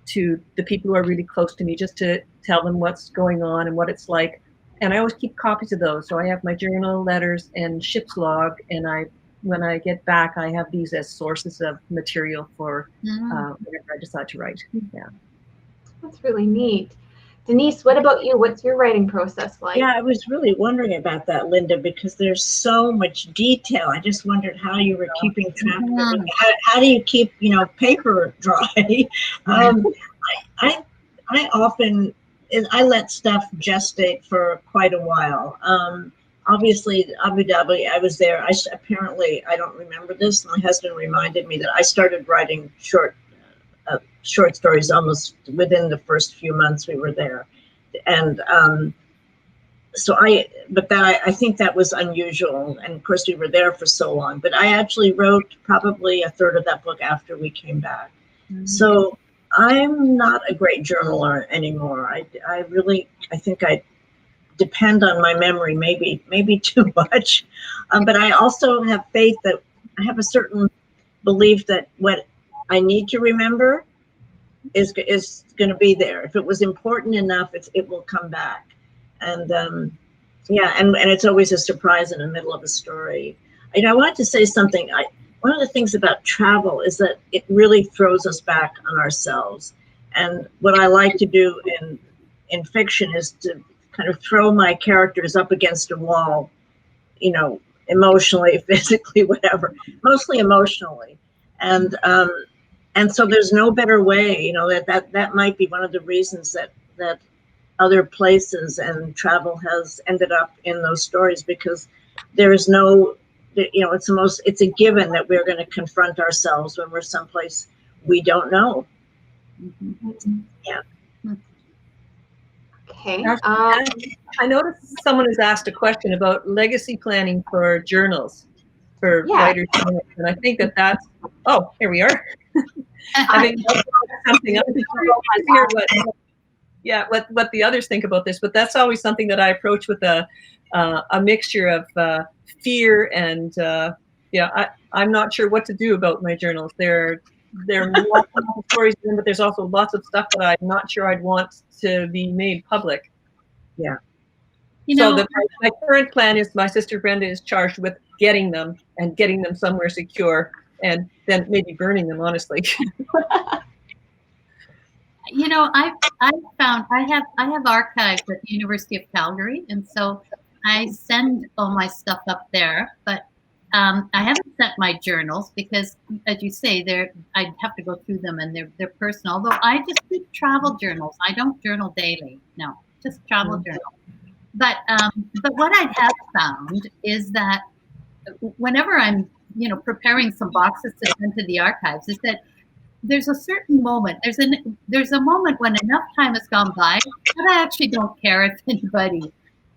to the people who are really close to me just to tell them what's going on and what it's like. And I always keep copies of those. So I have my journal, letters, and ship's log. And when I get back, I have these as sources of material for whatever I decide to write. Yeah. That's really neat. Denise, what about you? What's your writing process like? Yeah, I was really wondering about that, Linda, because there's so much detail. I just wondered how you were keeping track of it. How do you keep, paper dry? I often let stuff gestate for quite a while. Obviously, Abu Dhabi, I was there. Apparently, I don't remember this. My husband reminded me that I started writing short stories almost within the first few months we were there. And I think that was unusual. And of course we were there for so long, but I actually wrote probably a third of that book after we came back. So I'm not a great journaler anymore. I think I depend on my memory, maybe too much. But I also have faith that I have a certain belief that what I need to remember is going to be there. If it was important enough, it will come back. And and it's always a surprise in the middle of a story. I wanted to say something. One of the things about travel is that it really throws us back on ourselves. And what I like to do in fiction is to kind of throw my characters up against a wall, emotionally, physically, whatever, mostly emotionally. And so there's no better way, that might be one of the reasons that other places and travel has ended up in those stories, because there is no, it's a given that we're going to confront ourselves when we're someplace we don't know. Yeah. Okay. I noticed someone has asked a question about legacy planning for journals, for writers. And I think that's, oh, here we are. I mean, something else. What the others think about this, but that's always something that I approach with a mixture of fear and I'm not sure what to do about my journals. There are lots of stories in them, but there's also lots of stuff that I'm not sure I'd want to be made public. Yeah. My current plan is my sister Brenda is charged with getting them somewhere secure, and then maybe burning them, honestly. I found I have archives at the University of Calgary, and so I send all my stuff up there. But I haven't sent my journals because, as you say, I'd have to go through them, and they're personal. Although I just keep travel journals. I don't journal daily. No, just travel journal. But what I have found is that whenever I'm preparing some boxes to send to the archives, is that there's a certain moment. There's a moment when enough time has gone by that I actually don't care if anybody,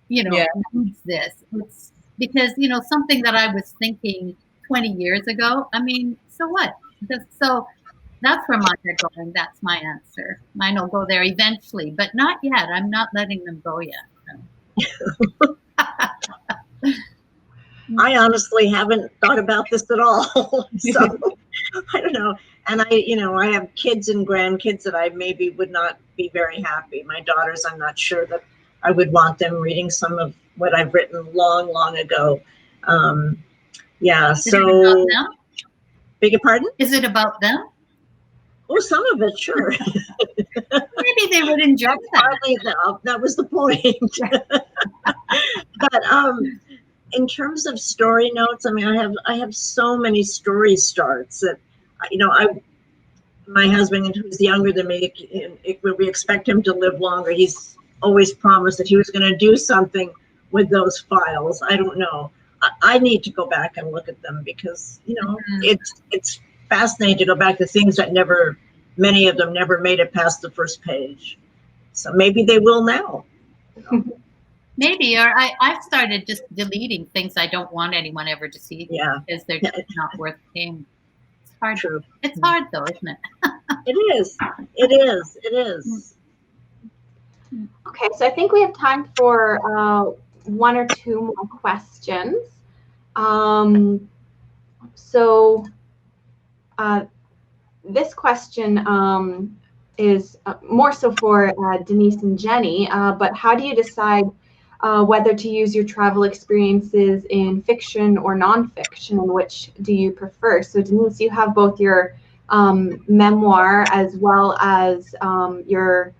needs this. It's because something that I was thinking 20 years ago. I mean, so what? So that's where mine are going. That's my answer. Mine will go there eventually, but not yet. I'm not letting them go yet. I honestly haven't thought about this at all. So I don't know. And I have kids and grandkids that I maybe would not be very happy. My daughters, I'm not sure that I would want them reading some of what I've written long, long ago. Is it about them? Beg your pardon? Is it about them? Oh, some of it, sure. Maybe they would enjoy that. That was the point. But in terms of story notes, I mean, I have so many story starts that, my husband, who's younger than me, we expect him to live longer. He's always promised that he was going to do something with those files. I don't know. I need to go back and look at them because, it's fascinating to go back to things that many of them never made it past the first page. So maybe they will now. Maybe, or I've started just deleting things I don't want anyone ever to see because they're just not worth paying. It's hard. True. It's hard though, isn't it? It is. It is. It is. Okay, so I think we have time for one or two more questions. This question is more so for Denise and Genni, but how do you decide whether to use your travel experiences in fiction or nonfiction, and which do you prefer? So Denise, you have both your memoir as well as your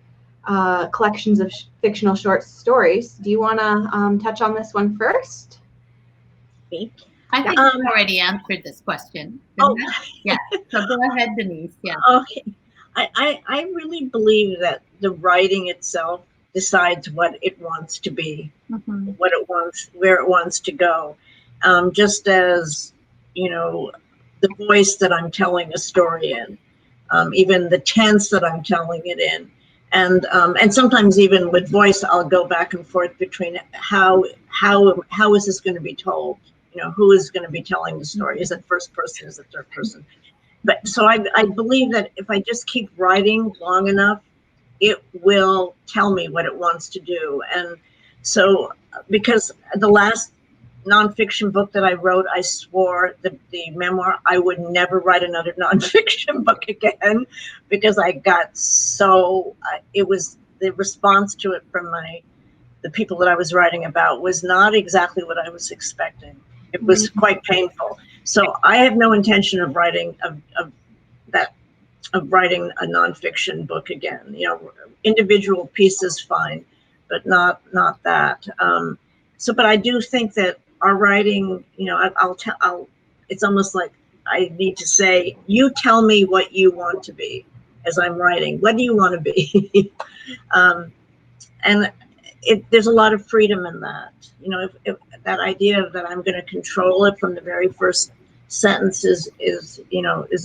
collections of fictional short stories. Do you want to touch on this one first? I think you already answered this question. Yeah. So go ahead, Denise. Yeah. Okay. I really believe that the writing itself decides what it wants to be, what it wants, where it wants to go. Just as, the voice that I'm telling a story in, even the tense that I'm telling it in. And sometimes even with voice, I'll go back and forth between how is this going to be told? Who is going to be telling the story? Is it first person? Is it third person? But so I believe that if I just keep writing long enough, it will tell me what it wants to do. And so, because the last nonfiction book that I wrote, I swore the memoir, I would never write another nonfiction book again, because I got it was the response to it from the people that I was writing about was not exactly what I was expecting. It was quite painful. So I have no intention of writing writing a nonfiction book again. Individual pieces fine, but not that. But I do think that our writing, it's almost like I need to say, you tell me what you want to be as I'm writing. What do you want to be? And there's a lot of freedom in that. If that idea that I'm going to control it from the very first sentence is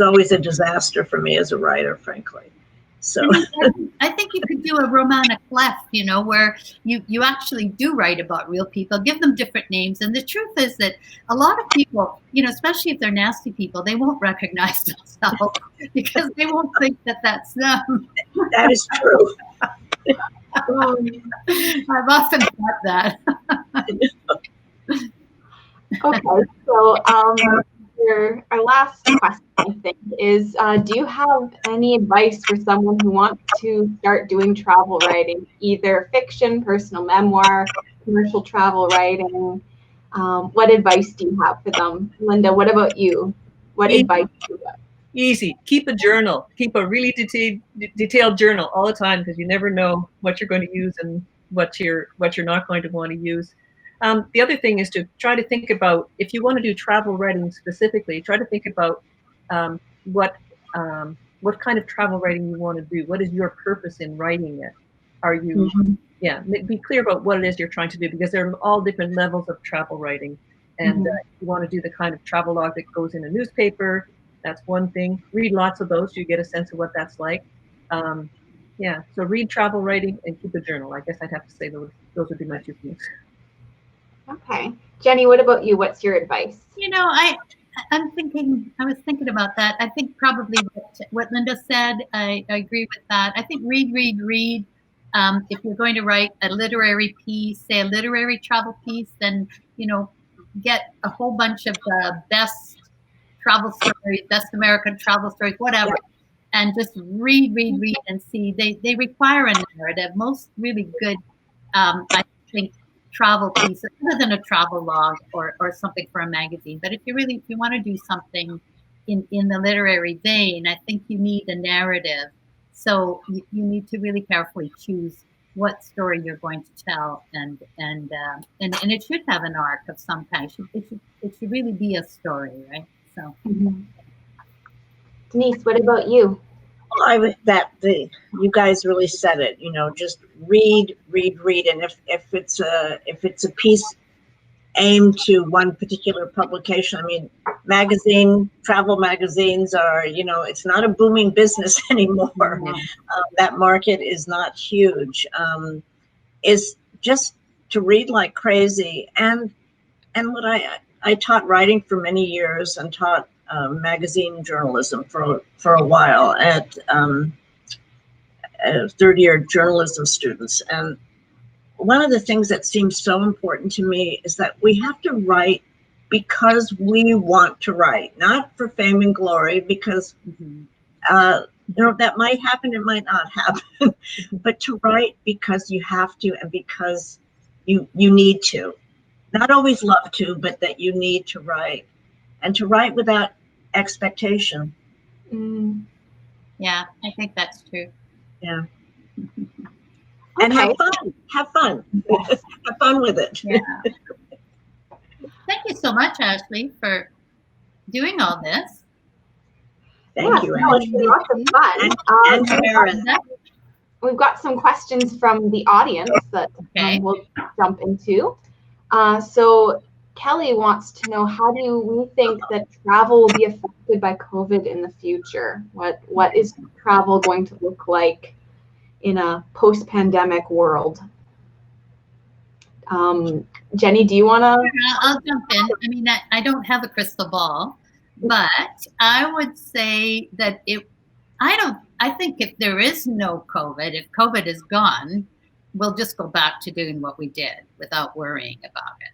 always a disaster for me as a writer, frankly. So I think you could do a romantic left, where you actually do write about real people, give them different names. And the truth is that a lot of people, especially if they're nasty people, they won't recognize themselves because they won't think that that's them. That is true. I've often thought that. Okay, so our last question, I think, is do you have any advice for someone who wants to start doing travel writing, either fiction, personal memoir, commercial travel writing? What advice do you have for them? Linda, what about you? What advice do you have? Easy. Keep a journal. Keep a really detailed journal all the time, because you never know what you're going to use and what you're not going to want to use. The other thing is to try to think about, if you want to do travel writing specifically, try to think about what kind of travel writing you want to do. What is your purpose in writing it? Are you, be clear about what it is you're trying to do, because there are all different levels of travel writing. And you want to do the kind of travel log that goes in a newspaper. That's one thing. Read lots of those so you get a sense of what that's like. So read travel writing and keep a journal. I guess I'd have to say those would be my 2 things. Okay. Jenny, what about you? What's your advice? I was thinking about that. I think probably what Linda said, I agree with that. I think read. If you're going to write a literary piece, say a literary travel piece, then, get a whole bunch of the best travel stories, best American travel stories, whatever. And just read and see. They require a narrative. Most really good, I think, travel pieces, other than a travel log or something for a magazine. But if you want to do something in the literary vein, I think you need a narrative. So you need to really carefully choose what story you're going to tell, and it should have an arc of some kind. It should really be a story, right? So, Denise, what about you? You guys really said it. Just read, and if it's a piece aimed to one particular publication, I mean, travel magazines are, it's not a booming business anymore. That market is not huge. Is just to read like crazy, and what I taught writing for many years and taught magazine journalism for a while at third-year journalism students. And one of the things that seems so important to me is that we have to write because we want to write, not for fame and glory, because that might happen, it might not happen, but to write because you have to and because you need to. Not always love to, but that you need to write, and to write without expectation. Yeah, I think that's true. Yeah. And have fun. Have fun with it. Yeah. Thank you so much, Ashley, for doing all this. Thank you, Ashley. Lots of fun. And Sharon. We've got some questions from the audience that we'll jump into. So Kelly wants to know, how do we think that travel will be affected by COVID in the future? What is travel going to look like in a post-pandemic world? Genni, do you want to? I'll jump in. I mean, I don't have a crystal ball, but I would say that I think if there is no COVID, if COVID is gone, we'll just go back to doing what we did without worrying about it.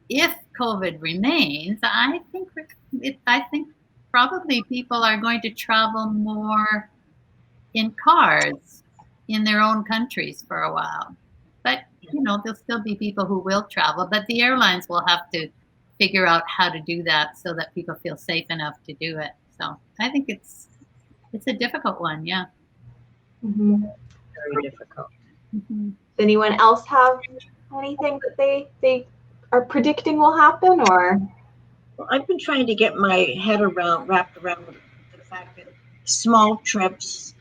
If COVID remains, I think probably people are going to travel more in cars in their own countries for a while. But, there'll still be people who will travel, but the airlines will have to figure out how to do that so that people feel safe enough to do it. So I think it's a difficult one. Yeah. Very difficult. Does anyone else have anything that they are predicting will happen, or? Well, I've been trying to get my head wrapped around the fact that small trips,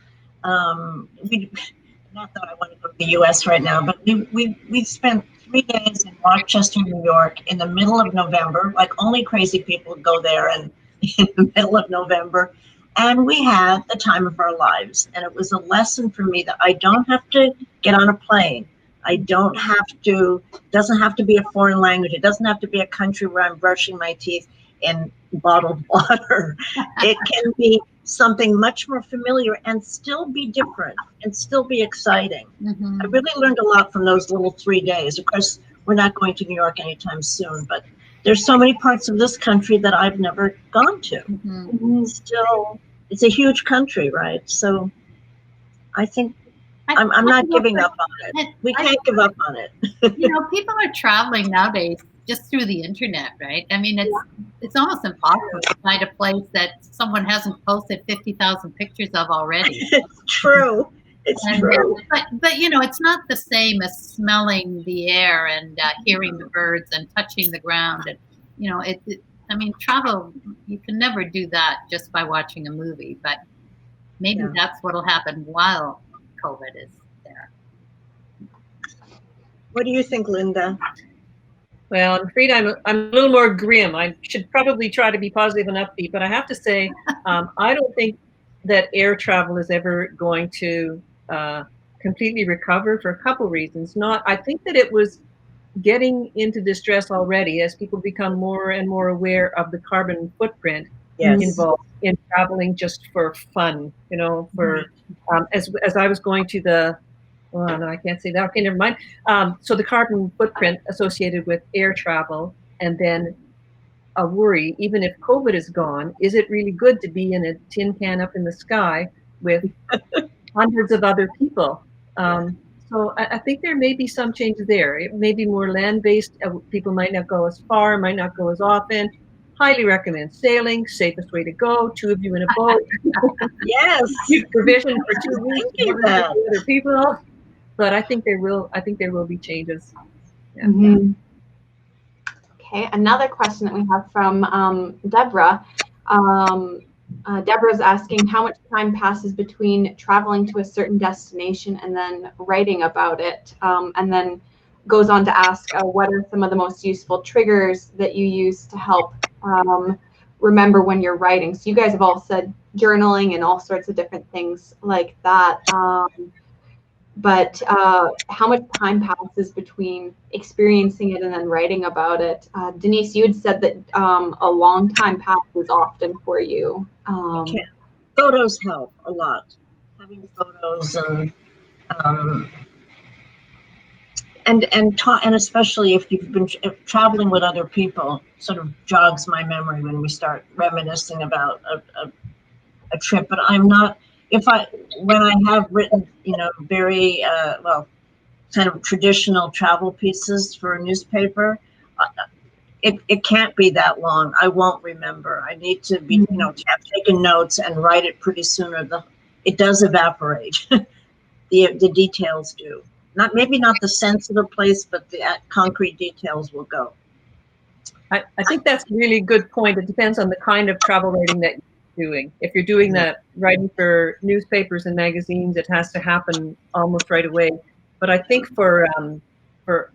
not that I want to go to the U.S. right now, but we spent 3 days in Rochester, New York, in the middle of November. Like, only crazy people go there, and in the middle of November, and we had the time of our lives. And it was a lesson for me that I don't have to get on a plane. Doesn't have to be a foreign language. It doesn't have to be a country where I'm brushing my teeth in bottled water. It can be something much more familiar and still be different and still be exciting. I really learned a lot from those little 3 days. Of course, we're not going to New York anytime soon, but there's so many parts of this country that I've never gone to. Still, it's a huge country, right? So I think I'm not giving up on it. We can't give up on it. People are traveling nowadays just through the internet, right? I mean, it's almost impossible to find a place that someone hasn't posted 50,000 pictures of already. It's true. True. But it's not the same as smelling the air and hearing the birds and touching the ground. And travel, you can never do that just by watching a movie. But maybe that's what'll happen while COVID is there. What do you think, Linda? Well, I'm afraid I'm a little more grim. I should probably try to be positive and upbeat, but I have to say, I don't think that air travel is ever going to completely recover for a couple reasons. I think that it was getting into distress already as people become more and more aware of the carbon footprint involved in traveling just for fun. As I was going to the. Oh, no, I can't say that. Okay, never mind. So the carbon footprint associated with air travel, and then a worry, even if COVID is gone, is it really good to be in a tin can up in the sky with hundreds of other people? So I think there may be some changes there. It may be more land-based. People might not go as far, might not go as often. Highly recommend sailing, safest way to go. 2 of you in a boat. Yes. Provision for 2 weeks. Other people. but I think there will be changes. Yeah. Mm-hmm. Okay, another question that we have from Deborah. Deborah's asking how much time passes between traveling to a certain destination and then writing about it, and then goes on to ask what are some of the most useful triggers that you use to help remember when you're writing. So you guys have all said journaling and all sorts of different things like that. But how much time passes between experiencing it and then writing about it? Denise, you had said that a long time passes often for you. Photos help a lot. Having photos and especially if you've been traveling with other people, sort of jogs my memory when we start reminiscing about a trip. But I'm not, when I have written, very, kind of traditional travel pieces for a newspaper, it can't be that long. I won't remember. I need to be, have taken notes and write it pretty soon, or it does evaporate. The details do. Maybe not the sense of the place, but the concrete details will go. I think that's a really good point. It depends on the kind of travel writing that you're doing. If you're doing that writing for newspapers and magazines, it has to happen almost right away. But I think for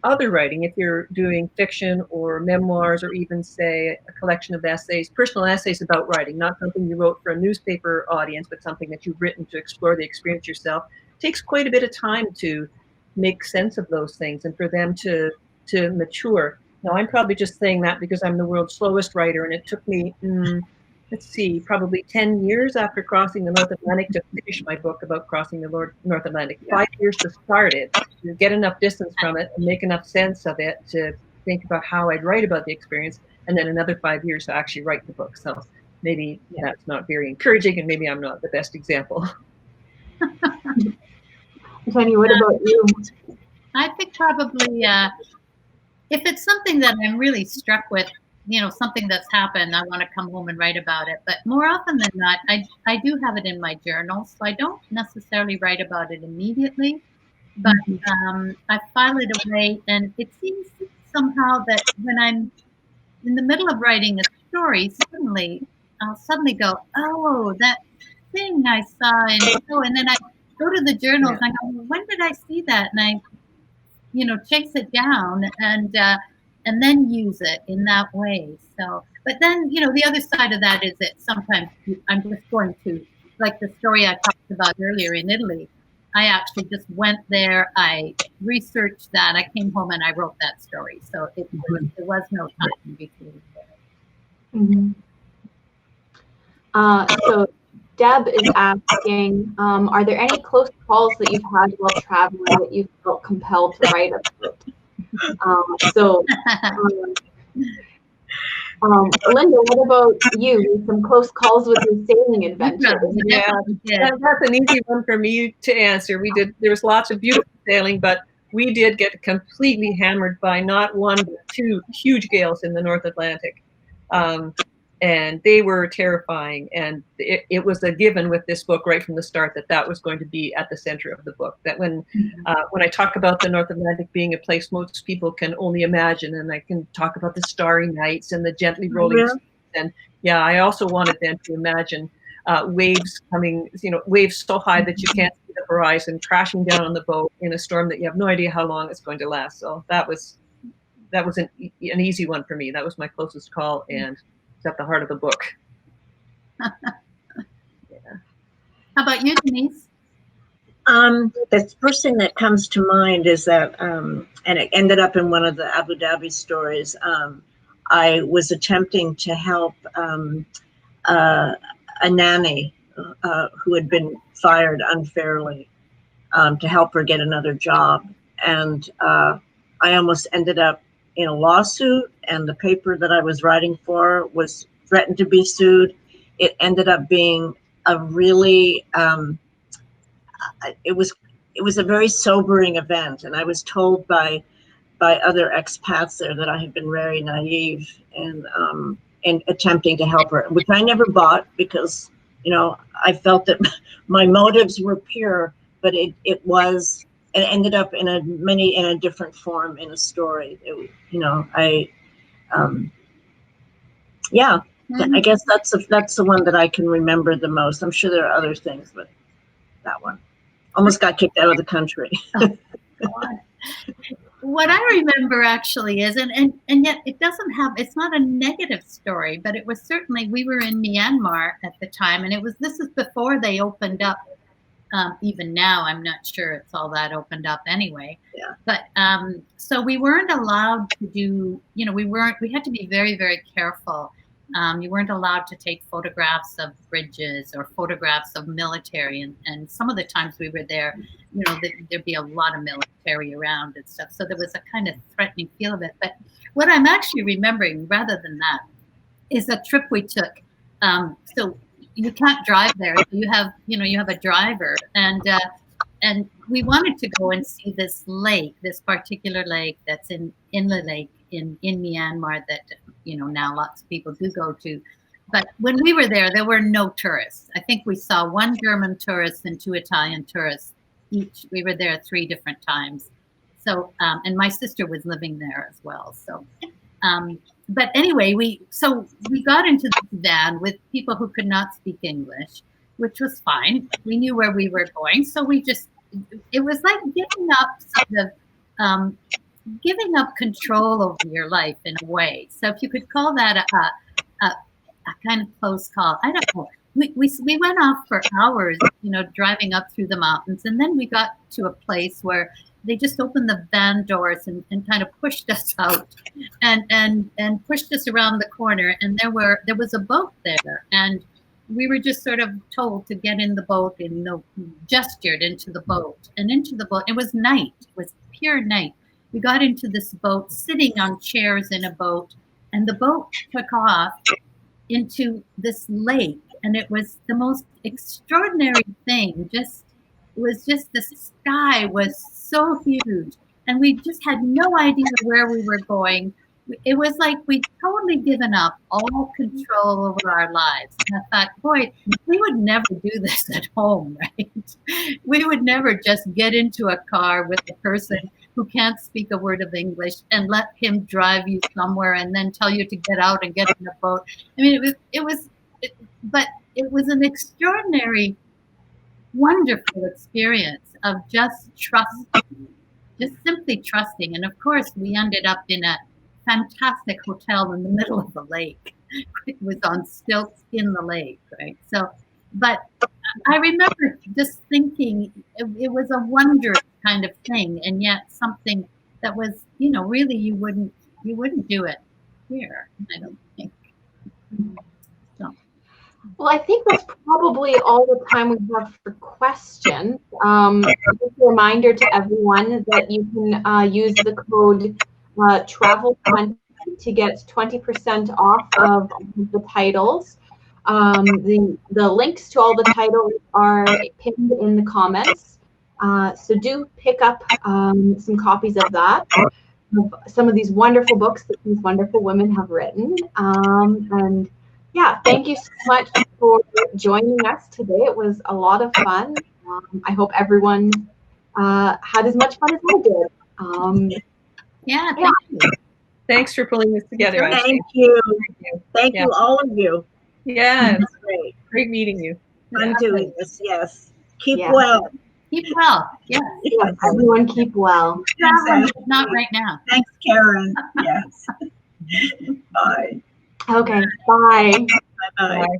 other writing, if you're doing fiction or memoirs, or even say a collection of essays, personal essays about writing, not something you wrote for a newspaper audience, but something that you've written to explore the experience yourself, it takes quite a bit of time to make sense of those things and for them to mature. Now, I'm probably just saying that because I'm the world's slowest writer, and it took me, let's see, probably 10 years after crossing the North Atlantic to finish my book about crossing the North Atlantic. 5 years to start it, to get enough distance from it and make enough sense of it to think about how I'd write about the experience, and then another 5 years to actually write the book. So maybe that's not very encouraging, and maybe I'm not the best example. Jenny, what about you? I think probably if it's something that I'm really struck with, something that's happened, I want to come home and write about it. But more often than not, I do have it in my journal, so I don't necessarily write about it immediately, but I file it away, and it seems somehow that when I'm in the middle of writing a story, I'll suddenly go, oh, that thing I saw, and then I go to the journals and I go, well, when did I see that? And I chase it down and then use it in that way. So, but then, the other side of that is that sometimes I'm just going to, like the story I talked about earlier in Italy, I actually just went there, I researched that, I came home and I wrote that story. So there was no time in between. So Deb is asking, are there any close calls that you've had while traveling that you felt compelled to write about? Linda, what about you? Some close calls with your sailing adventures? Yeah, that's an easy one for me to answer. There was lots of beautiful sailing, but we did get completely hammered by not one, but two huge gales in the North Atlantic. And they were terrifying. And it was a given with this book right from the start that was going to be at the center of the book. That when I talk about the North Atlantic being a place most people can only imagine, and I can talk about the starry nights and the gently rolling seas. And I also wanted them to imagine waves coming, waves so high that you can't see the horizon, crashing down on the boat in a storm that you have no idea how long it's going to last. So that was an easy one for me. That was my closest call, and it's at the heart of the book. How about you, Denise? The first thing that comes to mind is that, and it ended up in one of the Abu Dhabi stories. I was attempting to help a nanny who had been fired unfairly, to help her get another job. And I almost ended up in a lawsuit, and the paper that I was writing for was threatened to be sued. It ended up being a really, it was a very sobering event. And I was told by other expats there that I had been very naive in attempting to help her, which I never bought because, I felt that my motives were pure, but it was it ended up in a different form in a story. I guess that's the one that I can remember the most. I'm sure there are other things, but that one almost got kicked out of the country. What I remember actually is, and yet it doesn't have, it's not a negative story, but it was certainly, we were in Myanmar at the time, and this is before they opened up. Even now, I'm not sure it's all that opened up anyway. Yeah. But so we weren't allowed to do, we had to be very, very careful. You weren't allowed to take photographs of bridges or photographs of military. And some of the times we were there, there'd be a lot of military around and stuff. So there was a kind of threatening feel of it. But what I'm actually remembering, rather than that, is a trip we took. So you can't drive there. You have a driver, and we wanted to go and see this lake, this particular lake that's in the lake in Myanmar that now lots of people do go to. But when we were there were no tourists. I think we saw one German tourist and 2 Italian tourists each. We were there 3 different times. So and my sister was living there as well. So. But anyway, we got into this van with people who could not speak English, which was fine. We knew where we were going, so it was like giving up control over your life in a way. So if you could call that a kind of close call, I don't know. We went off for hours, driving up through the mountains, and then we got to a place where they just opened the van doors and kind of pushed us out and pushed us around the corner. And there was a boat there, and we were just sort of told to get in the boat and gestured into the boat. And into the boat, it was night. It was pure night. We got into this boat, sitting on chairs in a boat, and the boat took off into this lake. And it was the most extraordinary thing. The sky was so huge, and we just had no idea where we were going. It was like we'd totally given up all control over our lives. And I thought, boy, we would never do this at home, right? We would never just get into a car with a person who can't speak a word of English and let him drive you somewhere and then tell you to get out and get in a boat. I mean, but it was an extraordinary, wonderful experience of just trusting, just simply trusting. And of course, we ended up in a fantastic hotel in the middle of the lake. It was on stilts in the lake, right? So, but I remember just thinking it was a wondrous kind of thing, and yet something that was, really you wouldn't do it here, I don't think. So. Well, I think that's probably all the time we have for questions. Just a reminder to everyone that you can use the code TRAVEL20 to get 20% off of the titles. The links to all the titles are pinned in the comments. So do pick up some copies of that, of some of these wonderful books that these wonderful women have written. And yeah, thank you so much for joining us today. It was a lot of fun. I hope everyone had as much fun as I did. Yeah, thank you. Thanks for pulling this together. Thank you. Thank you, all of you. Yeah, That's great. Great meeting you. I'm doing this, yes. Keep Yeah. well. Keep well. Yes. Yes, everyone keep well. Traveling, but not right now. Thanks, Karen. Yes. Bye. Okay, bye. Bye-bye. Bye.